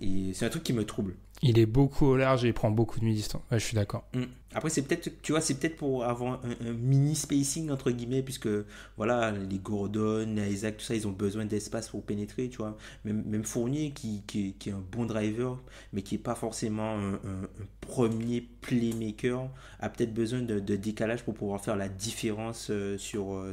[SPEAKER 2] Et c'est un truc qui me trouble.
[SPEAKER 1] Il est beaucoup au large et il prend beaucoup de mi-distance. Ouais, je suis d'accord.
[SPEAKER 2] Après, c'est peut-être pour avoir un mini spacing entre guillemets, puisque voilà, les Gordon, les Isaac, tout ça, ils ont besoin d'espace pour pénétrer, tu vois. Même Fournier qui est un bon driver, mais qui est pas forcément un premier playmaker, a peut-être besoin de décalage pour pouvoir faire la différence sur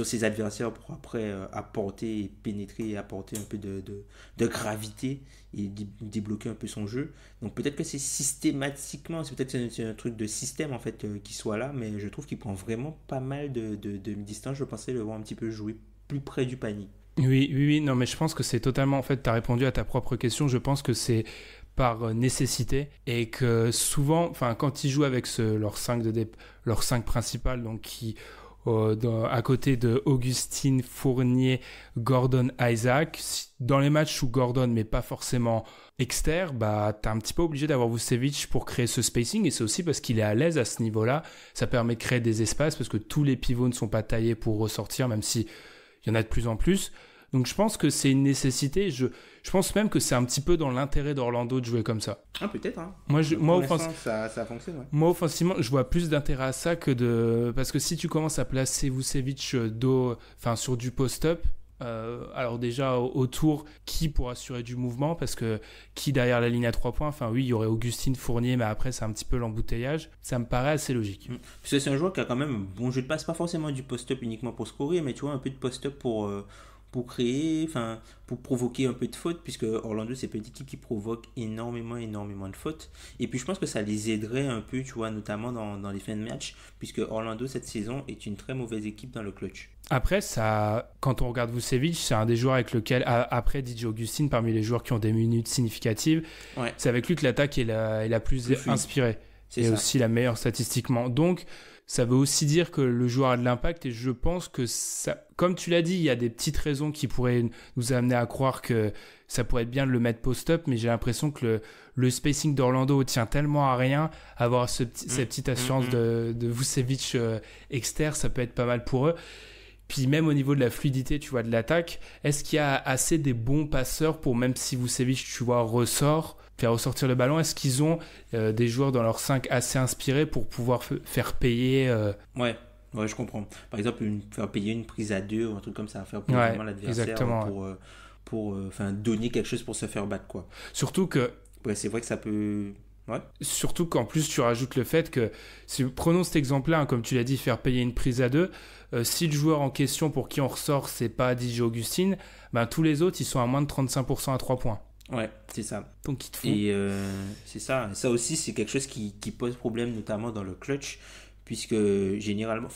[SPEAKER 2] ses adversaires pour après apporter et pénétrer et apporter un peu de gravité et débloquer un peu son jeu. Donc peut-être que c'est systématiquement, c'est un truc de système en fait qui soit là, mais je trouve qu'il prend vraiment pas mal de distance. Je pensais le voir un petit peu jouer plus près du panier.
[SPEAKER 1] Oui, non mais je pense que c'est totalement, en fait, tu as répondu à ta propre question, je pense que c'est par nécessité et que souvent, enfin quand ils jouent avec leur 5 principal, donc qui à côté de Augustin, Fournier, Gordon, Isaac. Dans les matchs où Gordon mais pas forcément externe, t'es un petit peu obligé d'avoir Vucevic pour créer ce spacing, et c'est aussi parce qu'il est à l'aise à ce niveau-là. Ça permet de créer des espaces parce que tous les pivots ne sont pas taillés pour ressortir, même si il y en a de plus en plus. Donc je pense que c'est une nécessité. Je pense même que c'est un petit peu dans l'intérêt d'Orlando de jouer comme ça.
[SPEAKER 2] Ah, peut-être. Hein.
[SPEAKER 1] Ça
[SPEAKER 2] fonctionne. Ouais.
[SPEAKER 1] Moi, offensivement, je vois plus d'intérêt à ça que de... Parce que si tu commences à placer Vucevic sur du post-up, alors déjà autour, qui pour assurer du mouvement, parce que qui derrière la ligne à 3 points, enfin oui, il y aurait Augustin, Fournier, mais après c'est un petit peu l'embouteillage. Ça me paraît assez logique.
[SPEAKER 2] Parce que c'est un joueur qui a quand même un bon jeu de passe, pas forcément du post-up uniquement pour scorer, mais tu vois, un peu de post-up pour créer, pour provoquer un peu de fautes, puisque Orlando, c'est une équipe qui provoque énormément de fautes. Et puis je pense que ça les aiderait un peu, tu vois, notamment dans les fins de match, puisque Orlando, cette saison, est une très mauvaise équipe dans le clutch.
[SPEAKER 1] Après, quand on regarde Vucevic, c'est un des joueurs avec lequel, après DJ Augustin, parmi les joueurs qui ont des minutes significatives, c'est avec lui que l'attaque est la plus inspirée. C'est ça. Aussi la meilleure statistiquement. Donc, ça veut aussi dire que le joueur a de l'impact, et je pense que ça, comme tu l'as dit, il y a des petites raisons qui pourraient nous amener à croire que ça pourrait être bien de le mettre post-up, mais j'ai l'impression que le spacing d'Orlando tient tellement à rien. Avoir cette petite assurance de Vucevic externe, ça peut être pas mal pour eux. Puis même au niveau de la fluidité, tu vois, de l'attaque, est-ce qu'il y a assez des bons passeurs pour, même si Vucevic, tu vois, faire ressortir le ballon, est-ce qu'ils ont des joueurs dans leur 5 assez inspirés pour pouvoir faire payer
[SPEAKER 2] Ouais, je comprends. Par exemple, faire payer une prise à 2 ou un truc comme ça, faire payer vraiment l'adversaire donner quelque chose pour se faire battre, quoi.
[SPEAKER 1] Surtout que...
[SPEAKER 2] Ouais, c'est vrai que ça peut... Ouais.
[SPEAKER 1] Surtout qu'en plus, tu rajoutes le fait que, prenons cet exemple-là, hein, comme tu l'as dit, faire payer une prise à 2, si le joueur en question pour qui on ressort, c'est pas DJ Augustin, ben, tous les autres, ils sont à moins de 35% à 3 points.
[SPEAKER 2] Ouais, c'est ça.
[SPEAKER 1] Donc, ils te font...
[SPEAKER 2] Et c'est ça. Ça aussi, c'est quelque chose qui pose problème, notamment dans le clutch, puisque généralement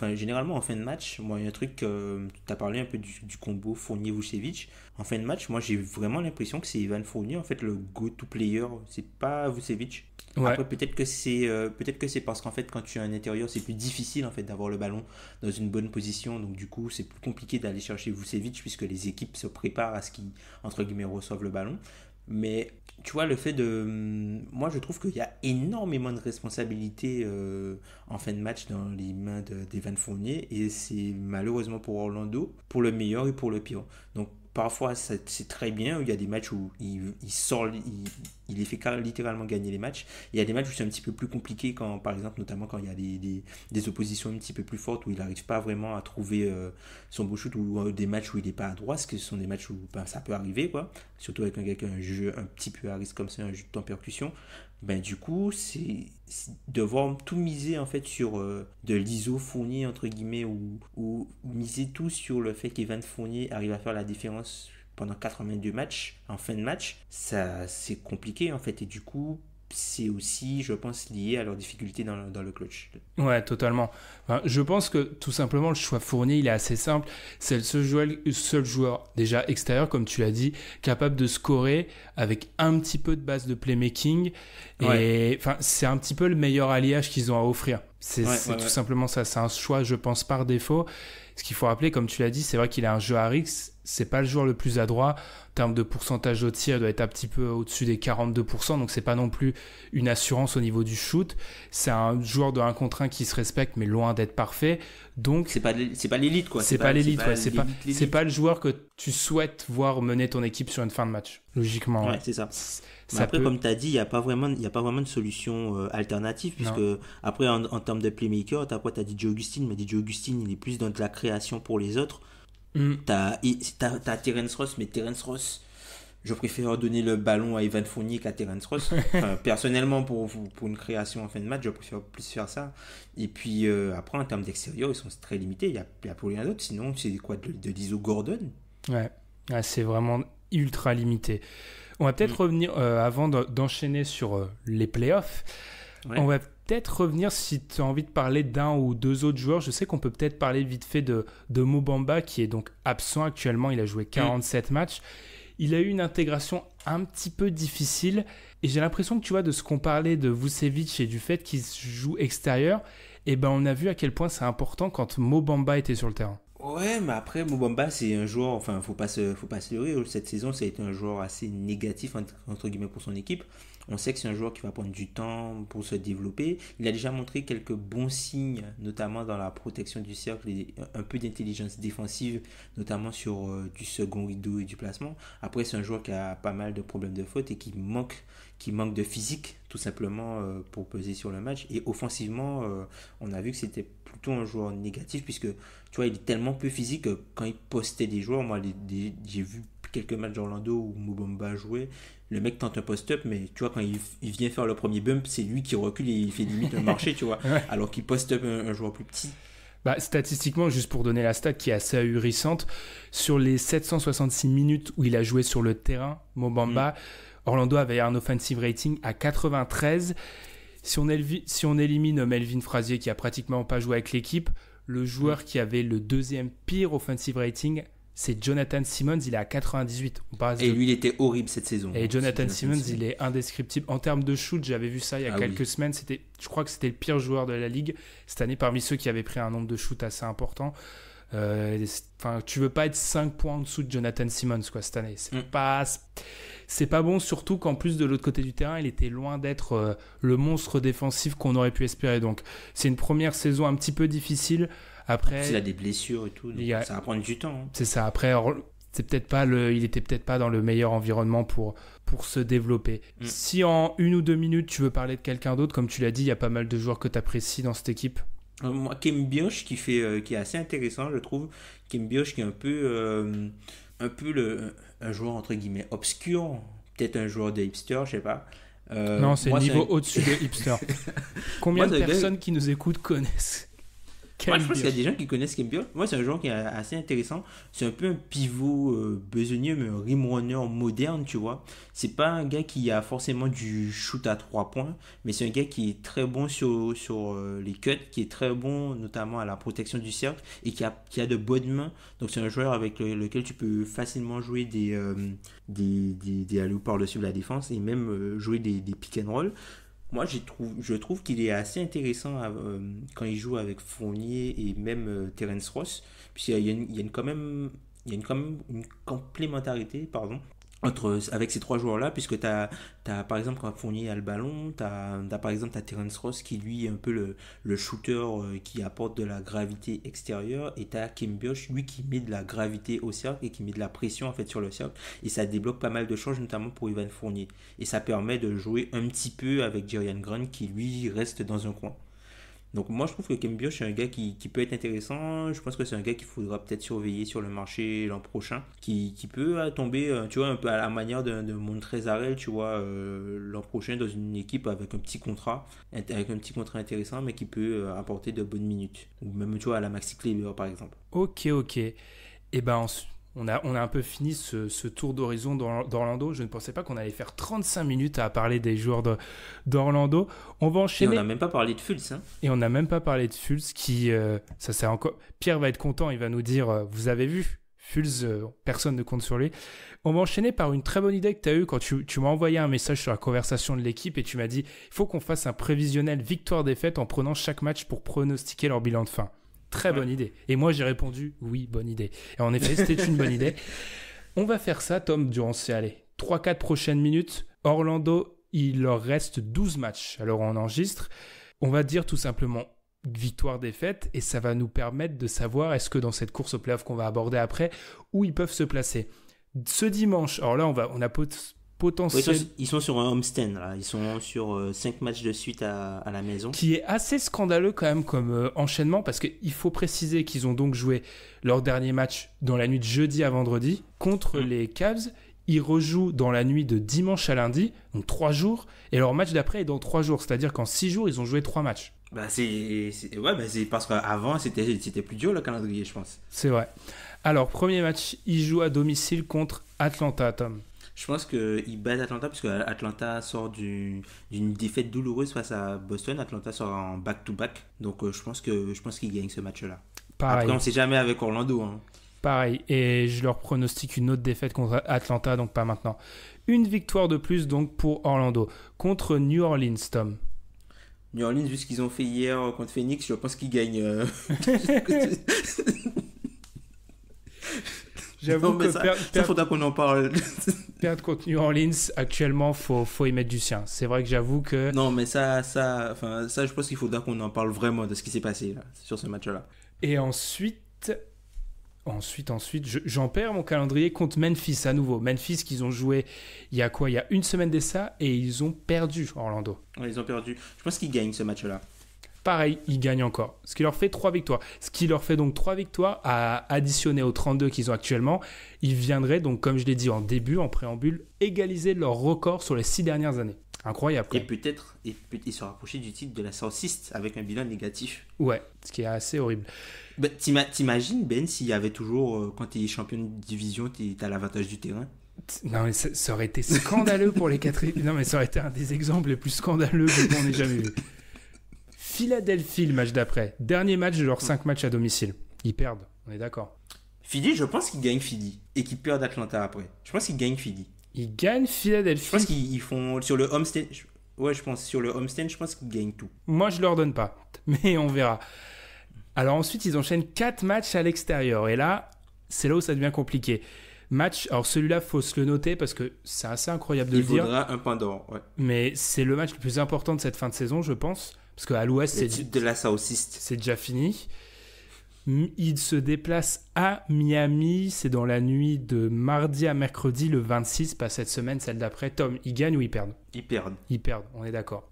[SPEAKER 2] en fin de match, moi, il y a un truc, tu as parlé un peu du combo Fournier-Vucevic. En fin de match, moi, j'ai vraiment l'impression que c'est Evan Fournier, en fait, le go-to player. C'est pas Vucevic.
[SPEAKER 1] Ouais.
[SPEAKER 2] Après, peut-être que c'est parce qu'en fait, quand tu es à l'intérieur, c'est plus difficile en fait d'avoir le ballon dans une bonne position. Donc, du coup, c'est plus compliqué d'aller chercher Vucevic puisque les équipes se préparent à ce qu'ils, entre guillemets, reçoivent le ballon. Mais tu vois, le fait de... Moi, je trouve qu'il y a énormément de responsabilités en fin de match dans les mains d'Evan Fournier. Et c'est malheureusement pour Orlando, pour le meilleur et pour le pire. Donc, parfois, c'est très bien. Il y a des matchs où il les fait littéralement gagner les matchs. Il y a des matchs où c'est un petit peu plus compliqué, quand, par exemple, notamment quand il y a des oppositions un petit peu plus fortes, où il n'arrive pas vraiment à trouver son beau shoot, ou des matchs où il n'est pas à droit, parce que ce sont des matchs où ça peut arriver, quoi. Surtout avec un jeu un petit peu à risque comme ça, un jeu de temps percussion. Ben, du coup, c'est devoir tout miser en fait sur de l'ISO Fournier entre guillemets, ou miser tout sur le fait qu'Evan Fournier arrive à faire la différence pendant 82 matchs en fin de match. Ça, c'est compliqué en fait, et du coup c'est aussi, je pense, lié à leurs difficultés dans le clutch.
[SPEAKER 1] Ouais, totalement. Enfin, je pense que tout simplement le choix Fournier, il est assez simple. C'est le seul joueur déjà extérieur, comme tu l'as dit, capable de scorer avec un petit peu de base de playmaking. Et enfin, c'est un petit peu le meilleur alliage qu'ils ont à offrir. C'est tout simplement ça. C'est un choix, je pense, par défaut. Ce qu'il faut rappeler, comme tu l'as dit, c'est vrai qu'il a un jeu à risque. C'est pas le joueur le plus adroit. En termes de pourcentage au tir, il doit être un petit peu au-dessus des 42%. Donc, c'est pas non plus une assurance au niveau du shoot. C'est un joueur de 1 contre 1 qui se respecte, mais loin d'être parfait. Donc,
[SPEAKER 2] c'est pas l'élite, quoi.
[SPEAKER 1] C'est pas l'élite, ouais. C'est pas le joueur que tu souhaites voir mener ton équipe sur une fin de match, logiquement.
[SPEAKER 2] Ouais, c'est ça. Mais après, comme tu as dit, il n'y a pas vraiment de solution alternative, puisque après, en termes de playmaker, tu as DJ Augustin, mais DJ Augustin, il est plus dans de la création pour les autres. T'as Terence Ross, mais Terence Ross, je préfère donner le ballon à Evan Fournier qu'à Terence Ross. Enfin, personnellement, pour une création en fin de match, je préfère plus faire ça. Et puis après, en termes d'extérieur, ils sont très limités. Il y a pour rien d'autre. Sinon, c'est quoi de l'ISO Gordon?
[SPEAKER 1] Ouais, c'est vraiment ultra limité. On va peut-être revenir, avant d'enchaîner sur les playoffs, on va peut-être revenir, si tu as envie de parler d'un ou deux autres joueurs. Je sais qu'on peut peut-être parler vite fait de Mo Bamba, qui est donc absent actuellement. Il a joué 47 matchs. Il a eu une intégration un petit peu difficile. Et j'ai l'impression que, tu vois, de ce qu'on parlait de Vucevic et du fait qu'il joue extérieur, eh ben, on a vu à quel point c'est important quand Mo Bamba était sur le terrain.
[SPEAKER 2] Ouais, mais après, Mo Bamba, c'est un joueur, enfin, faut pas se leurrer. Cette saison, ça a été un joueur assez négatif, entre guillemets, pour son équipe. On sait que c'est un joueur qui va prendre du temps pour se développer. Il a déjà montré quelques bons signes, notamment dans la protection du cercle et un peu d'intelligence défensive, notamment sur du second rideau et du placement. Après, c'est un joueur qui a pas mal de problèmes de faute et qui manque de physique, tout simplement, pour peser sur le match. Et offensivement, on a vu que c'était plutôt un joueur négatif, puisque, tu vois, il est tellement peu physique que quand il postait des joueurs, moi, j'ai vu quelques matchs d'Orlando où Mo Bamba jouait. Le mec tente un post-up, mais tu vois, quand il vient faire le premier bump, c'est lui qui recule et il fait limite un marché, tu vois, alors qu'il post-up un joueur plus petit.
[SPEAKER 1] Bah, statistiquement, juste pour donner la stat qui est assez ahurissante, sur les 766 minutes où il a joué sur le terrain, Mo Bamba, Orlando avait un offensive rating à 93. Si on élimine Melvin Frazier, qui a pratiquement pas joué avec l'équipe, le joueur qui avait le deuxième pire offensive rating, c'est Jonathan Simmons, il est à 98.
[SPEAKER 2] Et lui, il était horrible cette saison.
[SPEAKER 1] Et Jonathan Simmons, il est indescriptible. En termes de shoot, j'avais vu ça il y a quelques semaines. Je crois que c'était le pire joueur de la ligue cette année, parmi ceux qui avaient pris un nombre de shoots assez important. Tu veux pas être 5 points en dessous de Jonathan Simmons, quoi, cette année. C'est pas bon, surtout qu'en plus, de l'autre côté du terrain, il était loin d'être le monstre défensif qu'on aurait pu espérer. Donc, c'est une première saison un petit peu difficile. Après,
[SPEAKER 2] il a des blessures et tout, donc ça va prendre du temps. Hein.
[SPEAKER 1] C'est ça. Après, il était peut-être pas dans le meilleur environnement pour se développer. Si en 1 ou 2 minutes, tu veux parler de quelqu'un d'autre, comme tu l'as dit, il y a pas mal de joueurs que tu apprécies dans cette équipe.
[SPEAKER 2] Moi, Khem Birch qui est assez intéressant, je trouve. Khem Birch qui est un peu un peu un joueur entre guillemets obscur, peut-être un joueur de hipster, je sais pas.
[SPEAKER 1] Non, c'est
[SPEAKER 2] moi,
[SPEAKER 1] le niveau au-dessus de hipster. Combien
[SPEAKER 2] Moi,
[SPEAKER 1] de
[SPEAKER 2] c'est un gars-
[SPEAKER 1] personnes qui nous écoutent connaissent
[SPEAKER 2] Moi, je
[SPEAKER 1] Kyle
[SPEAKER 2] pense qu'il y a
[SPEAKER 1] Biot?
[SPEAKER 2] des gens qui connaissent Kemba. Moi, c'est un joueur qui est assez intéressant. C'est un peu un pivot besogneux, mais un rim runner moderne, tu vois. C'est pas un gars qui a forcément du shoot à 3 points, mais c'est un gars qui est très bon sur les cuts, qui est très bon notamment à la protection du cercle et qui a de bonnes mains. Donc, c'est un joueur avec lequel tu peux facilement jouer des alley-oops par-dessus la défense et même jouer des pick and roll. Moi, je trouve qu'il est assez intéressant quand il joue avec Fournier et même Terence Ross, puisqu'il y a quand même une complémentarité, pardon, avec ces trois joueurs-là, puisque par exemple, quand Fournier a le ballon, par exemple, Terence Ross qui, lui, est un peu le shooter qui apporte de la gravité extérieure, et tu as Khem Birch, lui, qui met de la gravité au cercle et qui met de la pression, en fait, sur le cercle, et ça débloque pas mal de choses, notamment pour Evan Fournier. Et ça permet de jouer un petit peu avec Jerian Grant, qui, lui, reste dans un coin. Donc moi je trouve que Khem Birch c'est un gars qui peut être intéressant. Je pense que c'est un gars qu'il faudra peut-être surveiller sur le marché l'an prochain. Qui peut tomber, tu vois, un peu à la manière de Montrezl, tu vois, l'an prochain dans une équipe avec un petit contrat intéressant, mais qui peut apporter de bonnes minutes. Ou même, tu vois, à la Maxi Kleber par exemple.
[SPEAKER 1] Ok. Et ben, on a un peu fini ce tour d'horizon d'Orlando. Je ne pensais pas qu'on allait faire 35 minutes à parler des joueurs d'Orlando. On va
[SPEAKER 2] Et on
[SPEAKER 1] enchaîner.
[SPEAKER 2] n'a même pas parlé de Fultz, hein.
[SPEAKER 1] Et on n'a même pas parlé de Fultz qui, ça c'est encore. Pierre va être content, il va nous dire, vous avez vu, Fultz, personne ne compte sur lui. On va enchaîner par une très bonne idée que tu as eue quand tu m'as envoyé un message sur la conversation de l'équipe et tu m'as dit, il faut qu'on fasse un prévisionnel victoire-défaite en prenant chaque match pour pronostiquer leur bilan de fin. Très bonne idée. Et moi j'ai répondu, oui, bonne idée. Et en effet, c'était une bonne idée. On va faire ça, Tom, durant ces 3-4 prochaines minutes. Orlando, il leur reste 12 matchs. Alors on enregistre. On va dire tout simplement victoire-défaite et ça va nous permettre de savoir est-ce que dans cette course au playoff qu'on va aborder après, où ils peuvent se placer. Ce dimanche, alors là on a potentiel...
[SPEAKER 2] Ils sont sur un homestand, là. Ils sont sur 5 matchs de suite à la maison.
[SPEAKER 1] Qui est assez scandaleux quand même comme enchaînement parce qu'il faut préciser qu'ils ont donc joué leur dernier match dans la nuit de jeudi à vendredi contre les Cavs. Ils rejouent dans la nuit de dimanche à lundi, donc 3 jours, et leur match d'après est dans 3 jours, c'est-à-dire qu'en 6 jours, ils ont joué 3 matchs.
[SPEAKER 2] C'est parce qu'avant, c'était plus dur le calendrier, je pense.
[SPEAKER 1] C'est vrai. Alors, premier match, ils jouent à domicile contre Atlanta, Tom.
[SPEAKER 2] Je pense qu'ils battent Atlanta parce que Atlanta sort d'une défaite douloureuse face à Boston. Atlanta sort en back-to-back. Donc je pense qu'ils gagnent ce match-là.
[SPEAKER 1] Pareil.
[SPEAKER 2] Après, on ne sait jamais avec Orlando, hein.
[SPEAKER 1] Pareil. Et je leur pronostique une autre défaite contre Atlanta, donc pas maintenant. Une victoire de plus donc pour Orlando contre New Orleans, Tom.
[SPEAKER 2] New Orleans, vu ce qu'ils ont fait hier contre Phoenix, je pense qu'ils gagnent.
[SPEAKER 1] J'avoue que
[SPEAKER 2] ça faudra qu'on en parle.
[SPEAKER 1] Perdre contre New Orleans, actuellement, faut y mettre du sien. C'est vrai que j'avoue que...
[SPEAKER 2] Non, mais ça, je pense qu'il faudra qu'on en parle vraiment de ce qui s'est passé là, sur ce match-là.
[SPEAKER 1] Et ensuite, j'en perds mon calendrier contre Memphis à nouveau. Memphis qu'ils ont joué il y a une semaine de ça et ils ont perdu Orlando.
[SPEAKER 2] Ouais, ils ont perdu. Je pense qu'ils gagnent ce match-là.
[SPEAKER 1] Pareil, ils gagnent encore. Ce qui leur fait 3 victoires. Ce qui leur fait donc 3 victoires à additionner aux 32 qu'ils ont actuellement. Ils viendraient donc, comme je l'ai dit en début, en préambule, égaliser leur record sur les 6 dernières années. Incroyable.
[SPEAKER 2] Et peut-être se rapprocher du titre de la Southeast avec un bilan négatif.
[SPEAKER 1] Ouais, ce qui est assez horrible.
[SPEAKER 2] Ben, t'imagines, Ben, s'il y avait toujours, quand tu es champion de division, tu as l'avantage du terrain.
[SPEAKER 1] Non, mais ça aurait été scandaleux pour les 4. Non, mais ça aurait été un des exemples les plus scandaleux qu'on ait jamais vu. Philadelphie, le match d'après. Dernier match de leurs 5 matchs à domicile. Ils perdent, on est d'accord.
[SPEAKER 2] Philly, je pense qu'ils gagnent Philly et qu'ils perdent Atlanta après. Je pense qu'ils gagnent Philly.
[SPEAKER 1] Ils gagnent Philadelphie.
[SPEAKER 2] Je pense qu'ils font sur le homestand. Ouais, je pense sur le homestand, je pense qu'ils gagnent tout.
[SPEAKER 1] Moi, je leur donne pas, mais on verra. Alors ensuite, ils enchaînent 4 matchs à l'extérieur. Et là, c'est là où ça devient compliqué. Match, alors celui-là, faut se le noter parce que c'est assez incroyable de le dire.
[SPEAKER 2] Il faudra un point d'or, ouais.
[SPEAKER 1] Mais c'est le match le plus important de cette fin de saison, je pense. Parce qu'à l'ouest,
[SPEAKER 2] le titre de la Southeast,
[SPEAKER 1] c'est déjà fini. Ils se déplacent à Miami. C'est dans la nuit de mardi à mercredi, le 26, pas cette semaine, celle d'après. Tom, ils gagnent ou ils perdent ?
[SPEAKER 2] Ils perdent.
[SPEAKER 1] Ils perdent, on est d'accord.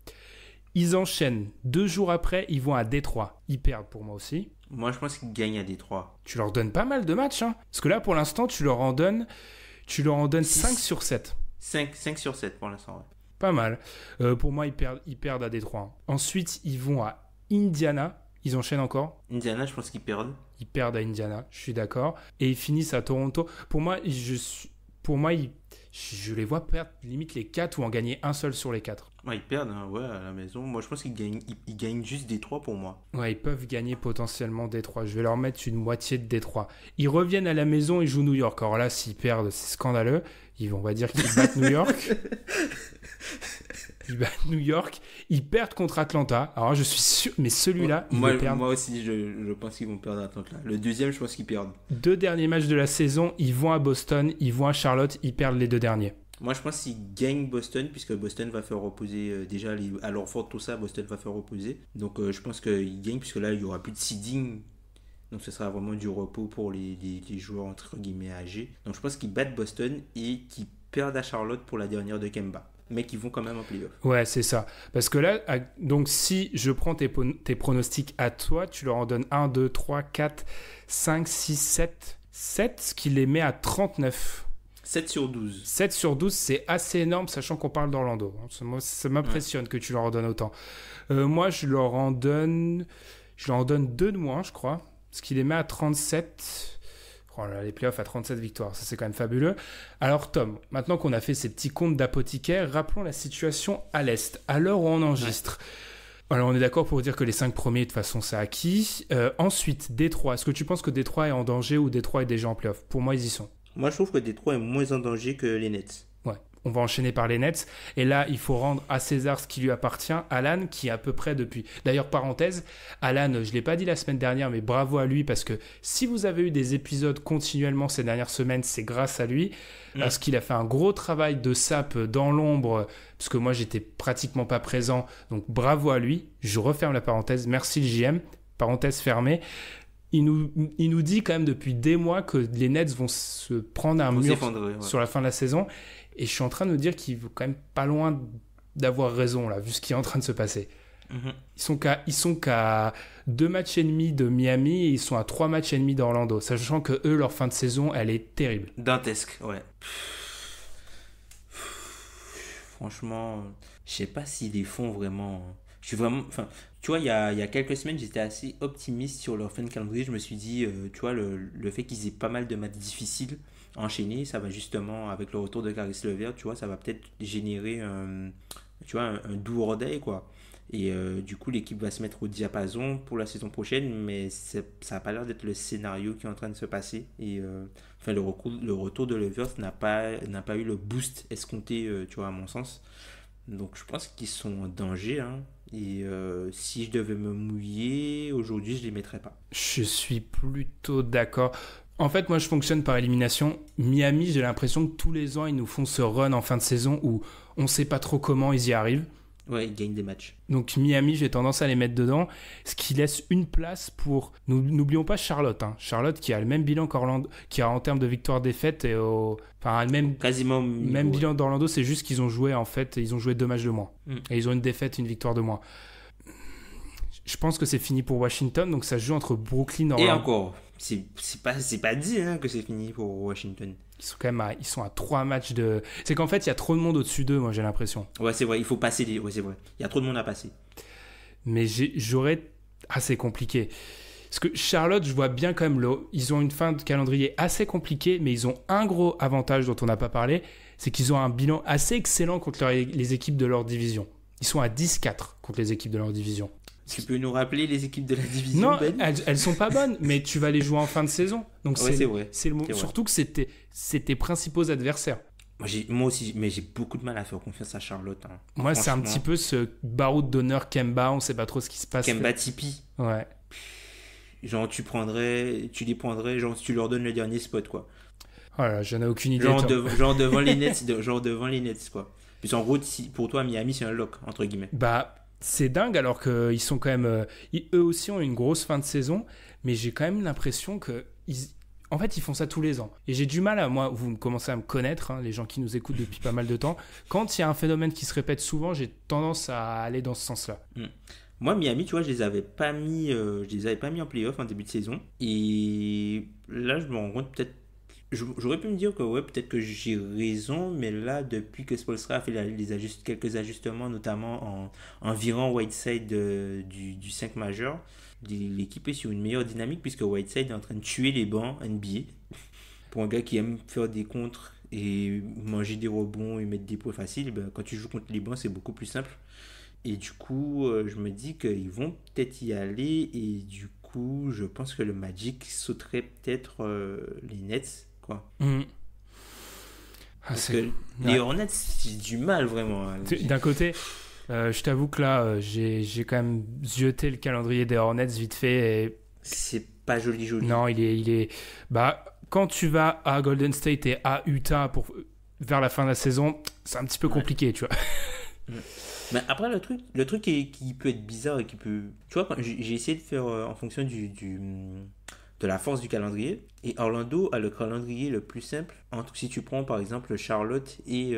[SPEAKER 1] Ils enchaînent. 2 jours après, ils vont à Détroit. Ils perdent pour moi aussi.
[SPEAKER 2] Moi, je pense qu'ils gagnent à Détroit.
[SPEAKER 1] Tu leur donnes pas mal de matchs, hein. Parce que là, pour l'instant, tu leur en donnes 5 sur 7.
[SPEAKER 2] 5 sur 7 pour l'instant, ouais.
[SPEAKER 1] Pas mal. Pour moi, ils perdent à Détroit. Ensuite, ils vont à Indiana. Ils enchaînent encore.
[SPEAKER 2] Indiana, je pense qu'ils perdent.
[SPEAKER 1] Ils perdent à Indiana, je suis d'accord. Et ils finissent à Toronto. Pour moi, je les vois perdre limite les 4 ou en gagner un seul sur les 4.
[SPEAKER 2] Ouais, ils perdent, hein, ouais, à la maison. Moi, je pense qu'ils gagnent juste Détroit pour moi.
[SPEAKER 1] Ouais, ils peuvent gagner potentiellement Détroit. Je vais leur mettre une moitié de Détroit. Ils reviennent à la maison et jouent New York. Alors là, s'ils perdent, c'est scandaleux. On va dire qu'ils battent New York. Ils battent New York. Ils perdent contre Atlanta. Alors je suis sûr, mais celui-là, ils vont perdre.
[SPEAKER 2] Moi aussi, je pense qu'ils vont perdre Atlanta. Le deuxième, je pense qu'ils perdent. 2
[SPEAKER 1] derniers matchs de la saison, ils vont à Boston, ils vont à Charlotte, ils perdent les 2 derniers.
[SPEAKER 2] Moi, je pense qu'ils gagnent Boston, puisque Boston va faire reposer déjà à l'Orford, tout ça, Boston va faire reposer. Donc, je pense qu'ils gagnent, puisque là, il n'y aura plus de seeding. Donc, ce sera vraiment du repos pour les joueurs, entre guillemets, âgés. Donc, je pense qu'ils battent Boston et qu'ils perdent à Charlotte pour la dernière de Kemba. Mais qu'ils vont quand même en playoff.
[SPEAKER 1] Ouais, c'est ça. Parce que là, donc si je prends tes pronostics à toi, tu leur en donnes 1, 2, 3, 4, 5, 6, 7. 7, ce qui les met à 39.
[SPEAKER 2] 7 sur 12.
[SPEAKER 1] 7 sur 12, c'est assez énorme, sachant qu'on parle d'Orlando. Ça m'impressionne que tu leur en donnes autant. Moi, je leur en donne 2 de moins, je crois. Ce qui les met à 37. Oh là, les playoffs à 37 victoires, ça c'est quand même fabuleux. Alors Tom, maintenant qu'on a fait ces petits comptes d'apothicaire, rappelons la situation à l'Est, à l'heure où on enregistre. Ouais. Alors on est d'accord pour dire que les 5 premiers, de toute façon, c'est acquis. Ensuite, Détroit. Est-ce que tu penses que Détroit est en danger ou Détroit est déjà en playoff? Pour moi, ils y sont.
[SPEAKER 2] Moi, je trouve que Détroit est moins en danger que les Nets.
[SPEAKER 1] Ouais. On va enchaîner par les Nets. Et là, il faut rendre à César ce qui lui appartient. Alan, qui est à peu près depuis... D'ailleurs, parenthèse, Alan, je ne l'ai pas dit la semaine dernière, mais bravo à lui, parce que si vous avez eu des épisodes continuellement ces dernières semaines, c'est grâce à lui, parce qu'il a fait un gros travail de sape dans l'ombre, parce que moi, j'étais pratiquement pas présent. Donc, bravo à lui. Je referme la parenthèse. Merci le JM. Parenthèse fermée. Il nous dit quand même depuis des mois que les Nets vont se prendre un mur sur la fin de la saison. Et je suis en train de nous dire qu'il est quand même pas loin d'avoir raison, là, vu ce qui est en train de se passer. Mm-hmm. Ils sont qu'à 2 matchs et demi de Miami et ils sont à 3 matchs et demi d'Orlando, sachant que eux, leur fin de saison, elle est terrible.
[SPEAKER 2] Dantesque, ouais. Franchement, je sais pas s'ils les font vraiment. Je suis vraiment... Enfin, tu vois, il y a quelques semaines, j'étais assez optimiste sur leur fin de calendrier. Je me suis dit, tu vois, le fait qu'ils aient pas mal de matchs difficiles enchaînés, ça va justement, avec le retour de Caris LeVert, tu vois, ça va peut-être générer un do or die, quoi. Et du coup, l'équipe va se mettre au diapason pour la saison prochaine, mais ça n'a pas l'air d'être le scénario qui est en train de se passer. Et enfin, le retour de LeVert n'a pas eu le boost escompté, tu vois, à mon sens. Donc, je pense qu'ils sont en danger, hein. Et si je devais me mouiller, aujourd'hui, je ne les mettrais pas.
[SPEAKER 1] Je suis plutôt d'accord. En fait, moi, je fonctionne par élimination. Miami, j'ai l'impression que tous les ans, ils nous font ce run en fin de saison où on ne sait pas trop comment ils y arrivent.
[SPEAKER 2] Ouais, ils gagnent des matchs.
[SPEAKER 1] Donc Miami, j'ai tendance à les mettre dedans, ce qui laisse une place pour... N'oublions pas Charlotte. Hein. Charlotte qui a le même bilan qu'Orlando, qui a en termes de victoire-défaite,
[SPEAKER 2] quasiment
[SPEAKER 1] même bilan d'Orlando, c'est juste qu'ils ont joué, en fait, ils ont joué 2 matchs de moins. Et ils ont une défaite, une victoire de moins. Je pense que c'est fini pour Washington, donc ça se joue entre Brooklyn et Orlando.
[SPEAKER 2] Et encore, c'est pas dit, hein, que c'est fini pour Washington.
[SPEAKER 1] Ils sont à 3 matchs de... C'est qu'en fait, il y a trop de monde au-dessus d'eux, moi, j'ai l'impression.
[SPEAKER 2] Ouais, c'est vrai, il faut passer Ouais, c'est vrai. Il y a trop de monde à passer.
[SPEAKER 1] Mais j'aurais... Ah, c'est compliqué. Parce que Charlotte, je vois bien quand même... Ils ont une fin de calendrier assez compliquée, mais ils ont un gros avantage dont on n'a pas parlé, c'est qu'ils ont un bilan assez excellent contre les équipes de leur division. Ils sont à 10-4 contre les équipes de leur division.
[SPEAKER 2] Tu peux nous rappeler les équipes de la division?
[SPEAKER 1] Non, elles sont pas bonnes, mais tu vas les jouer en fin de saison. Donc
[SPEAKER 2] ouais, c'est vrai.
[SPEAKER 1] Surtout que c'est tes principaux adversaires.
[SPEAKER 2] Moi aussi, mais j'ai beaucoup de mal à faire confiance à Charlotte. Hein.
[SPEAKER 1] Moi, c'est un petit peu ce baroud d'honneur Kemba, on sait pas trop ce qui se passe.
[SPEAKER 2] Kemba Tipeee.
[SPEAKER 1] Ouais.
[SPEAKER 2] Genre, tu les prendrais, genre, tu leur donnes le dernier spot, quoi.
[SPEAKER 1] Voilà, j'en ai aucune idée.
[SPEAKER 2] Genre devant les Nets, quoi. Puis en gros, pour toi, Miami, c'est un lock, entre guillemets.
[SPEAKER 1] Bah... C'est dingue alors qu'ils sont quand même... eux aussi ont une grosse fin de saison, mais j'ai quand même l'impression que... En fait, ils font ça tous les ans. Et j'ai du mal à, moi, vous commencez à me connaître, les gens qui nous écoutent depuis pas mal de temps. Quand il y a un phénomène qui se répète souvent, j'ai tendance à aller dans ce sens-là.
[SPEAKER 2] Moi, Miami, tu vois, je les avais pas mis en playoff en début de saison. Et là, je me rends compte, peut-être, j'aurais pu me dire que ouais, peut-être que j'ai raison, mais là, depuis que Spoelstra a fait quelques ajustements, notamment en virant Whiteside du 5 majeur, l'équipe est sur une meilleure dynamique puisque Whiteside est en train de tuer les bancs NBA. Pour un gars qui aime faire des contres et manger des rebonds et mettre des points faciles, quand tu joues contre les bancs, c'est beaucoup plus simple. Et du coup, je me dis qu'ils vont peut-être y aller. Et du coup, je pense que le Magic sauterait peut-être les Nets, quoi. Parce que les Hornets, j'ai du mal vraiment.
[SPEAKER 1] D'un côté, je t'avoue que là, j'ai quand même zioté le calendrier des Hornets vite fait. Et...
[SPEAKER 2] c'est pas joli.
[SPEAKER 1] Non, il est... quand tu vas à Golden State et à Utah vers la fin de la saison, c'est un petit peu compliqué, tu vois.
[SPEAKER 2] Mais après, le truc qui peut être bizarre et qui peut... Tu vois, j'ai essayé de faire en fonction de la force du calendrier. Et Orlando a le calendrier le plus simple. Si tu prends par exemple Charlotte et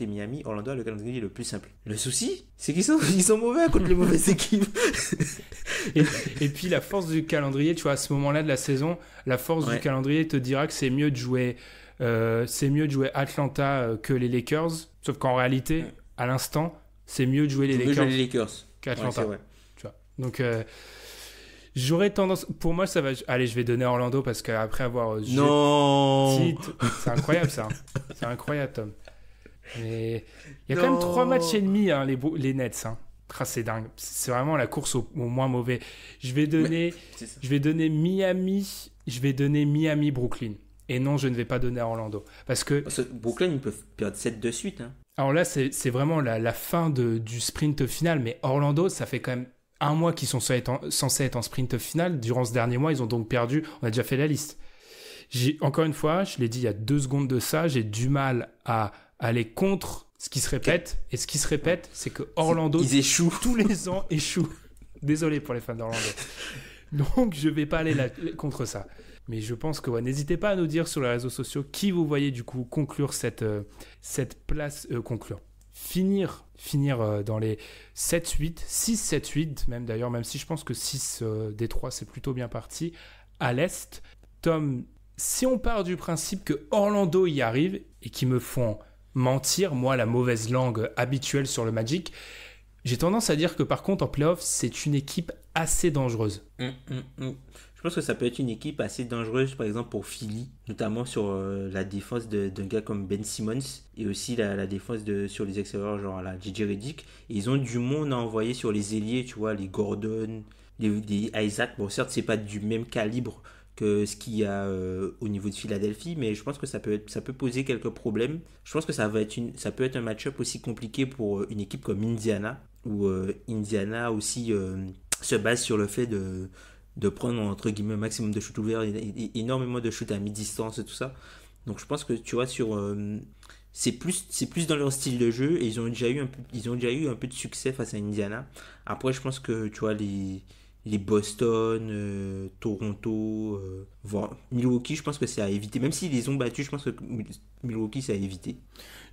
[SPEAKER 2] Miami, Orlando a le calendrier le plus simple. Le souci, c'est qu'ils sont mauvais contre les mauvaises équipes.
[SPEAKER 1] et puis la force du calendrier, tu vois, à ce moment-là de la saison, la force du calendrier te dira que c'est mieux de jouer Atlanta que les Lakers. Sauf qu'en réalité... à l'instant, c'est mieux de jouer les Lakers qu'Atlanta.
[SPEAKER 2] Ouais,
[SPEAKER 1] tu vois. Donc, j'aurais tendance... Pour moi, ça va... Allez, je vais donner Orlando parce qu'après avoir...
[SPEAKER 2] Non.
[SPEAKER 1] C'est incroyable, ça. C'est incroyable, Tom. Mais il y a quand même 3 matchs et demi, les Nets. C'est dingue. C'est vraiment la course au moins mauvais. Je vais donner Miami. Je vais donner Miami-Brooklyn. Et non, je ne vais pas donner à Orlando. Parce que
[SPEAKER 2] Brooklyn, ils peuvent perdre 7 de suite.
[SPEAKER 1] Alors là, c'est vraiment la fin du sprint final. Mais Orlando, ça fait quand même un mois qu'ils sont censés être en sprint final. Durant ce dernier mois, ils ont donc perdu. On a déjà fait la liste. Encore une fois, je l'ai dit il y a 2 secondes de ça, j'ai du mal à aller contre ce qui se répète. Et ce qui se répète, c'est que Orlando,
[SPEAKER 2] ils échouent.
[SPEAKER 1] Tous les ans, échouent. Désolé pour les fans d'Orlando. Donc, je ne vais pas aller contre ça. Mais je pense que n'hésitez pas à nous dire sur les réseaux sociaux qui vous voyez du coup conclure cette place, finir dans les 7-8, 6-7-8 même d'ailleurs, même si je pense que 6 des 3 c'est plutôt bien parti à l'Est. Tom, si on part du principe que Orlando y arrive et qu'ils me font mentir, moi la mauvaise langue habituelle sur le Magic, j'ai tendance à dire que par contre en playoff c'est une équipe assez dangereuse.
[SPEAKER 2] Je pense que ça peut être une équipe assez dangereuse, par exemple pour Philly, notamment sur la défense d'un gars comme Ben Simmons et aussi la défense sur les extérieurs, genre la JJ Redick. Et ils ont du monde à envoyer sur les ailiers, tu vois, les Gordon, les Isaac. Bon, certes, c'est pas du même calibre que ce qu'il y a au niveau de Philadelphie, mais je pense que ça peut poser quelques problèmes. Je pense que ça peut être un match-up aussi compliqué pour une équipe comme Indiana, où Indiana aussi se base sur le fait de prendre entre guillemets un maximum de shoot ouvert et énormément de shoot à mi-distance et tout ça. Donc je pense que tu vois c'est plus dans leur style de jeu et ils ont déjà eu un peu de succès face à Indiana. Après je pense que tu vois les Boston, Toronto, voire Milwaukee, je pense que c'est à éviter. Même s'ils les ont battus, je pense que Milwaukee c'est à éviter.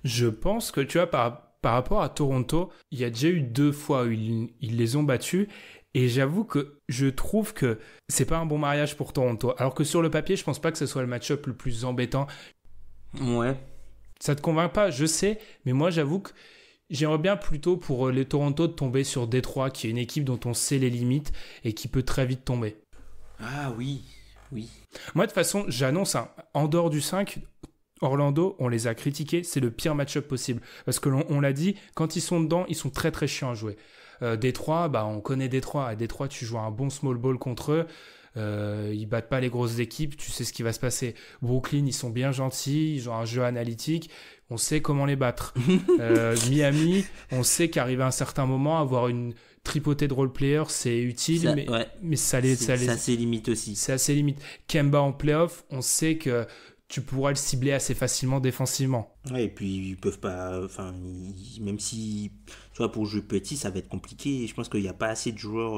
[SPEAKER 1] Je pense que tu vois par rapport à Toronto, il y a déjà eu 2 fois où ils les ont battus. Et j'avoue que je trouve que c'est pas un bon mariage pour Toronto. Alors que sur le papier, je pense pas que ce soit le match-up le plus embêtant.
[SPEAKER 2] Ouais.
[SPEAKER 1] Ça te convainc pas, je sais. Mais moi, j'avoue que j'aimerais bien plutôt pour les Toronto de tomber sur Détroit, qui est une équipe dont on sait les limites et qui peut très vite tomber.
[SPEAKER 2] Ah oui.
[SPEAKER 1] Moi, de toute façon, j'annonce, en dehors du 5... Orlando, on les a critiqués, c'est le pire match-up possible. Parce que on l'a dit, quand ils sont dedans, ils sont très très chiants à jouer. Détroit, on connaît Détroit. À Détroit, tu joues un bon small ball contre eux. Ils battent pas les grosses équipes, tu sais ce qui va se passer. Brooklyn, ils sont bien gentils, ils ont un jeu analytique, on sait comment les battre. Miami, on sait qu'arrivé à un certain moment, avoir une tripotée de role-player, c'est utile, mais ça les...
[SPEAKER 2] C'est assez limite aussi.
[SPEAKER 1] C'est assez limite. Kemba en playoff, on sait que tu pourras le cibler assez facilement défensivement.
[SPEAKER 2] Ouais, et puis ils peuvent pas. Enfin, même si. Tu vois, pour jouer petit, ça va être compliqué. Et je pense qu'il n'y a pas assez de joueurs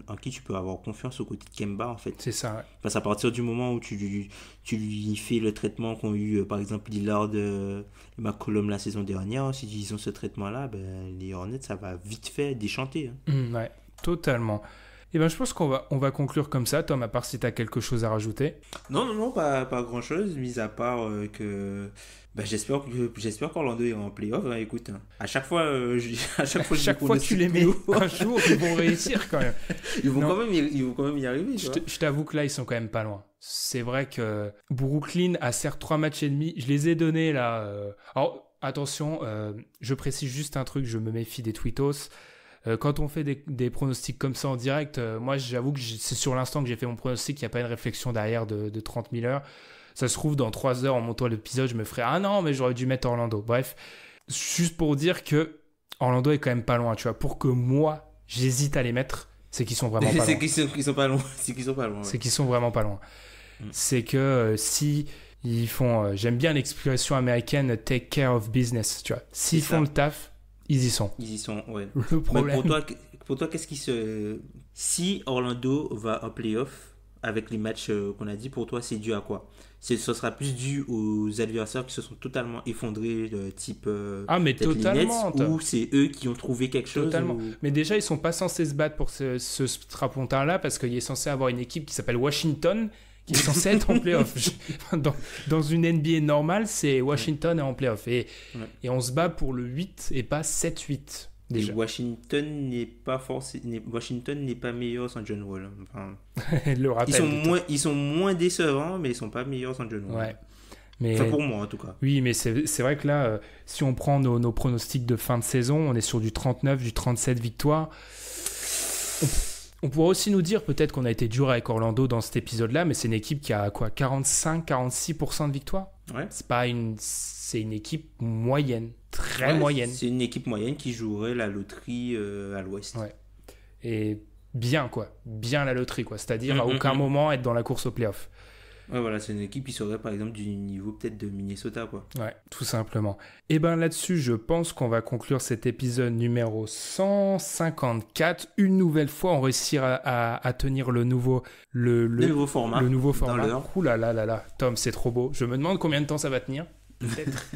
[SPEAKER 2] en qui tu peux avoir confiance au côté de Kemba, en fait.
[SPEAKER 1] C'est ça, ouais.
[SPEAKER 2] Parce qu'à partir du moment où tu lui fais le traitement qu'ont eu, par exemple, Lillard et McCollum la saison dernière, si ils ont ce traitement-là, les Hornets, ça va vite fait déchanter.
[SPEAKER 1] Ouais, totalement. Et je pense qu'on va conclure comme ça, Tom, à part si tu as quelque chose à rajouter.
[SPEAKER 2] Non, pas grand-chose, mis à part que j'espère qu'Orlando est en play-off. Écoute, à chaque fois,
[SPEAKER 1] tu les mets un jour, ils vont réussir quand même.
[SPEAKER 2] Ils vont quand même y arriver.
[SPEAKER 1] Je t'avoue que là, ils sont quand même pas loin. C'est vrai que Brooklyn a certes 3 matchs et demi. Je les ai donnés là. Alors, attention, je précise juste un truc, je me méfie des tweetos. Quand on fait des pronostics comme ça en direct, moi j'avoue que c'est sur l'instant que j'ai fait mon pronostic, il n'y a pas une réflexion derrière de 30 000 heures. Ça se trouve, dans 3 heures en montant l'épisode, je me ferai « Ah non, mais j'aurais dû mettre Orlando ». Bref, juste pour dire que Orlando est quand même pas loin, tu vois. Pour que moi, j'hésite à les mettre, c'est qu'ils sont vraiment pas loin.
[SPEAKER 2] C'est qu'ils sont pas loin. Ouais.
[SPEAKER 1] C'est qu'ils sont vraiment pas loin. C'est que si ils font... j'aime bien l'expression américaine « take care of business », tu vois. S'ils font le taf, ils y sont.
[SPEAKER 2] Ils y sont, ouais.
[SPEAKER 1] Le problème...
[SPEAKER 2] Pour toi, qu'est-ce qui se... Si Orlando va en play-off avec les matchs qu'on a dit, pour toi, c'est dû à quoi? Ce sera plus dû aux adversaires qui se sont totalement effondrés, type
[SPEAKER 1] mais totalement,
[SPEAKER 2] les Nets, ou c'est eux qui ont trouvé quelque chose?
[SPEAKER 1] Totalement. Mais déjà, ils sont pas censés se battre pour ce strapontin-là, parce qu'il est censé avoir une équipe qui s'appelle Washington, qui est censée être en play-off. Dans une NBA normale, c'est Washington est en play-off. Et on se bat pour le 8 et pas 7-8. Déjà.
[SPEAKER 2] Et Washington n'est pas meilleur sans John Wall. Enfin,
[SPEAKER 1] le rappel
[SPEAKER 2] ils sont moins décevants, mais ils sont pas meilleurs sans John Wall.
[SPEAKER 1] Ouais. Mais,
[SPEAKER 2] enfin, pour moi en tout cas.
[SPEAKER 1] Oui, mais c'est vrai que là, si on prend nos pronostics de fin de saison, on est sur du 39, du 37 victoires. On pourrait aussi nous dire peut-être qu'on a été dur avec Orlando dans cet épisode-là, mais c'est une équipe qui a quoi, 45-46% de victoire.
[SPEAKER 2] Ouais.
[SPEAKER 1] C'est une équipe moyenne, très moyenne.
[SPEAKER 2] C'est une équipe moyenne qui jouerait la loterie à l'Ouest.
[SPEAKER 1] Ouais. Et bien la loterie quoi. C'est-à-dire à aucun moment être dans la course au play-off.
[SPEAKER 2] Ouais, voilà, c'est une équipe qui serait par exemple du niveau peut-être de Minnesota quoi.
[SPEAKER 1] Ouais, tout simplement. Et là-dessus, je pense qu'on va conclure cet épisode numéro 154. Une nouvelle fois, on réussira à tenir le nouveau format. Le nouveau format. Ouh là là là là, Tom, c'est trop beau. Je me demande combien de temps ça va tenir. Peut-être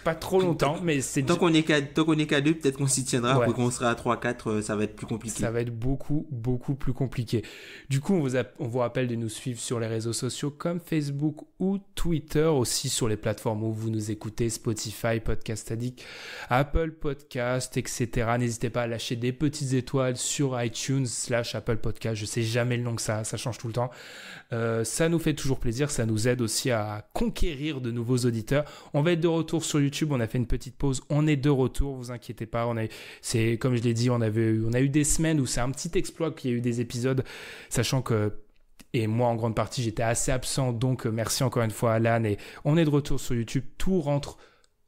[SPEAKER 1] pas trop longtemps, mais c'est
[SPEAKER 2] tant qu'on est qu'à 2, peut-être qu'on s'y tiendra. Après qu'on sera à 3-4, ça va être plus compliqué.
[SPEAKER 1] Ça va être beaucoup plus compliqué. Du coup, on vous rappelle de nous suivre sur les réseaux sociaux comme Facebook ou Twitter, aussi sur les plateformes où vous nous écoutez, Spotify, Podcast Addict, Apple Podcast, etc. N'hésitez pas à lâcher des petites étoiles sur iTunes /Apple Podcast. Je sais jamais le nom que ça change tout le temps. Ça nous fait toujours plaisir, ça nous aide aussi à conquérir de nouveaux auditeurs. On va être de retour sur YouTube, on a fait une petite pause, on est de retour, vous inquiétez pas. C'est comme je l'ai dit, on a eu des semaines où c'est un petit exploit qu'il y a eu des épisodes, sachant que, et moi en grande partie j'étais assez absent, donc merci encore une fois Alan, et on est de retour sur YouTube, tout rentre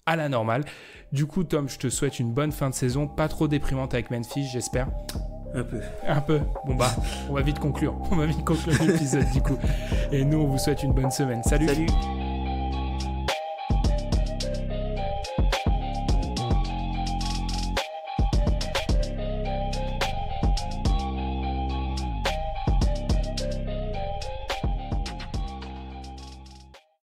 [SPEAKER 1] à la normale. Du coup Tom, je te souhaite une bonne fin de saison, pas trop déprimante avec Memphis, j'espère. Un peu. Bon on va vite conclure l'épisode du coup. Et nous on vous souhaite une bonne semaine. Salut.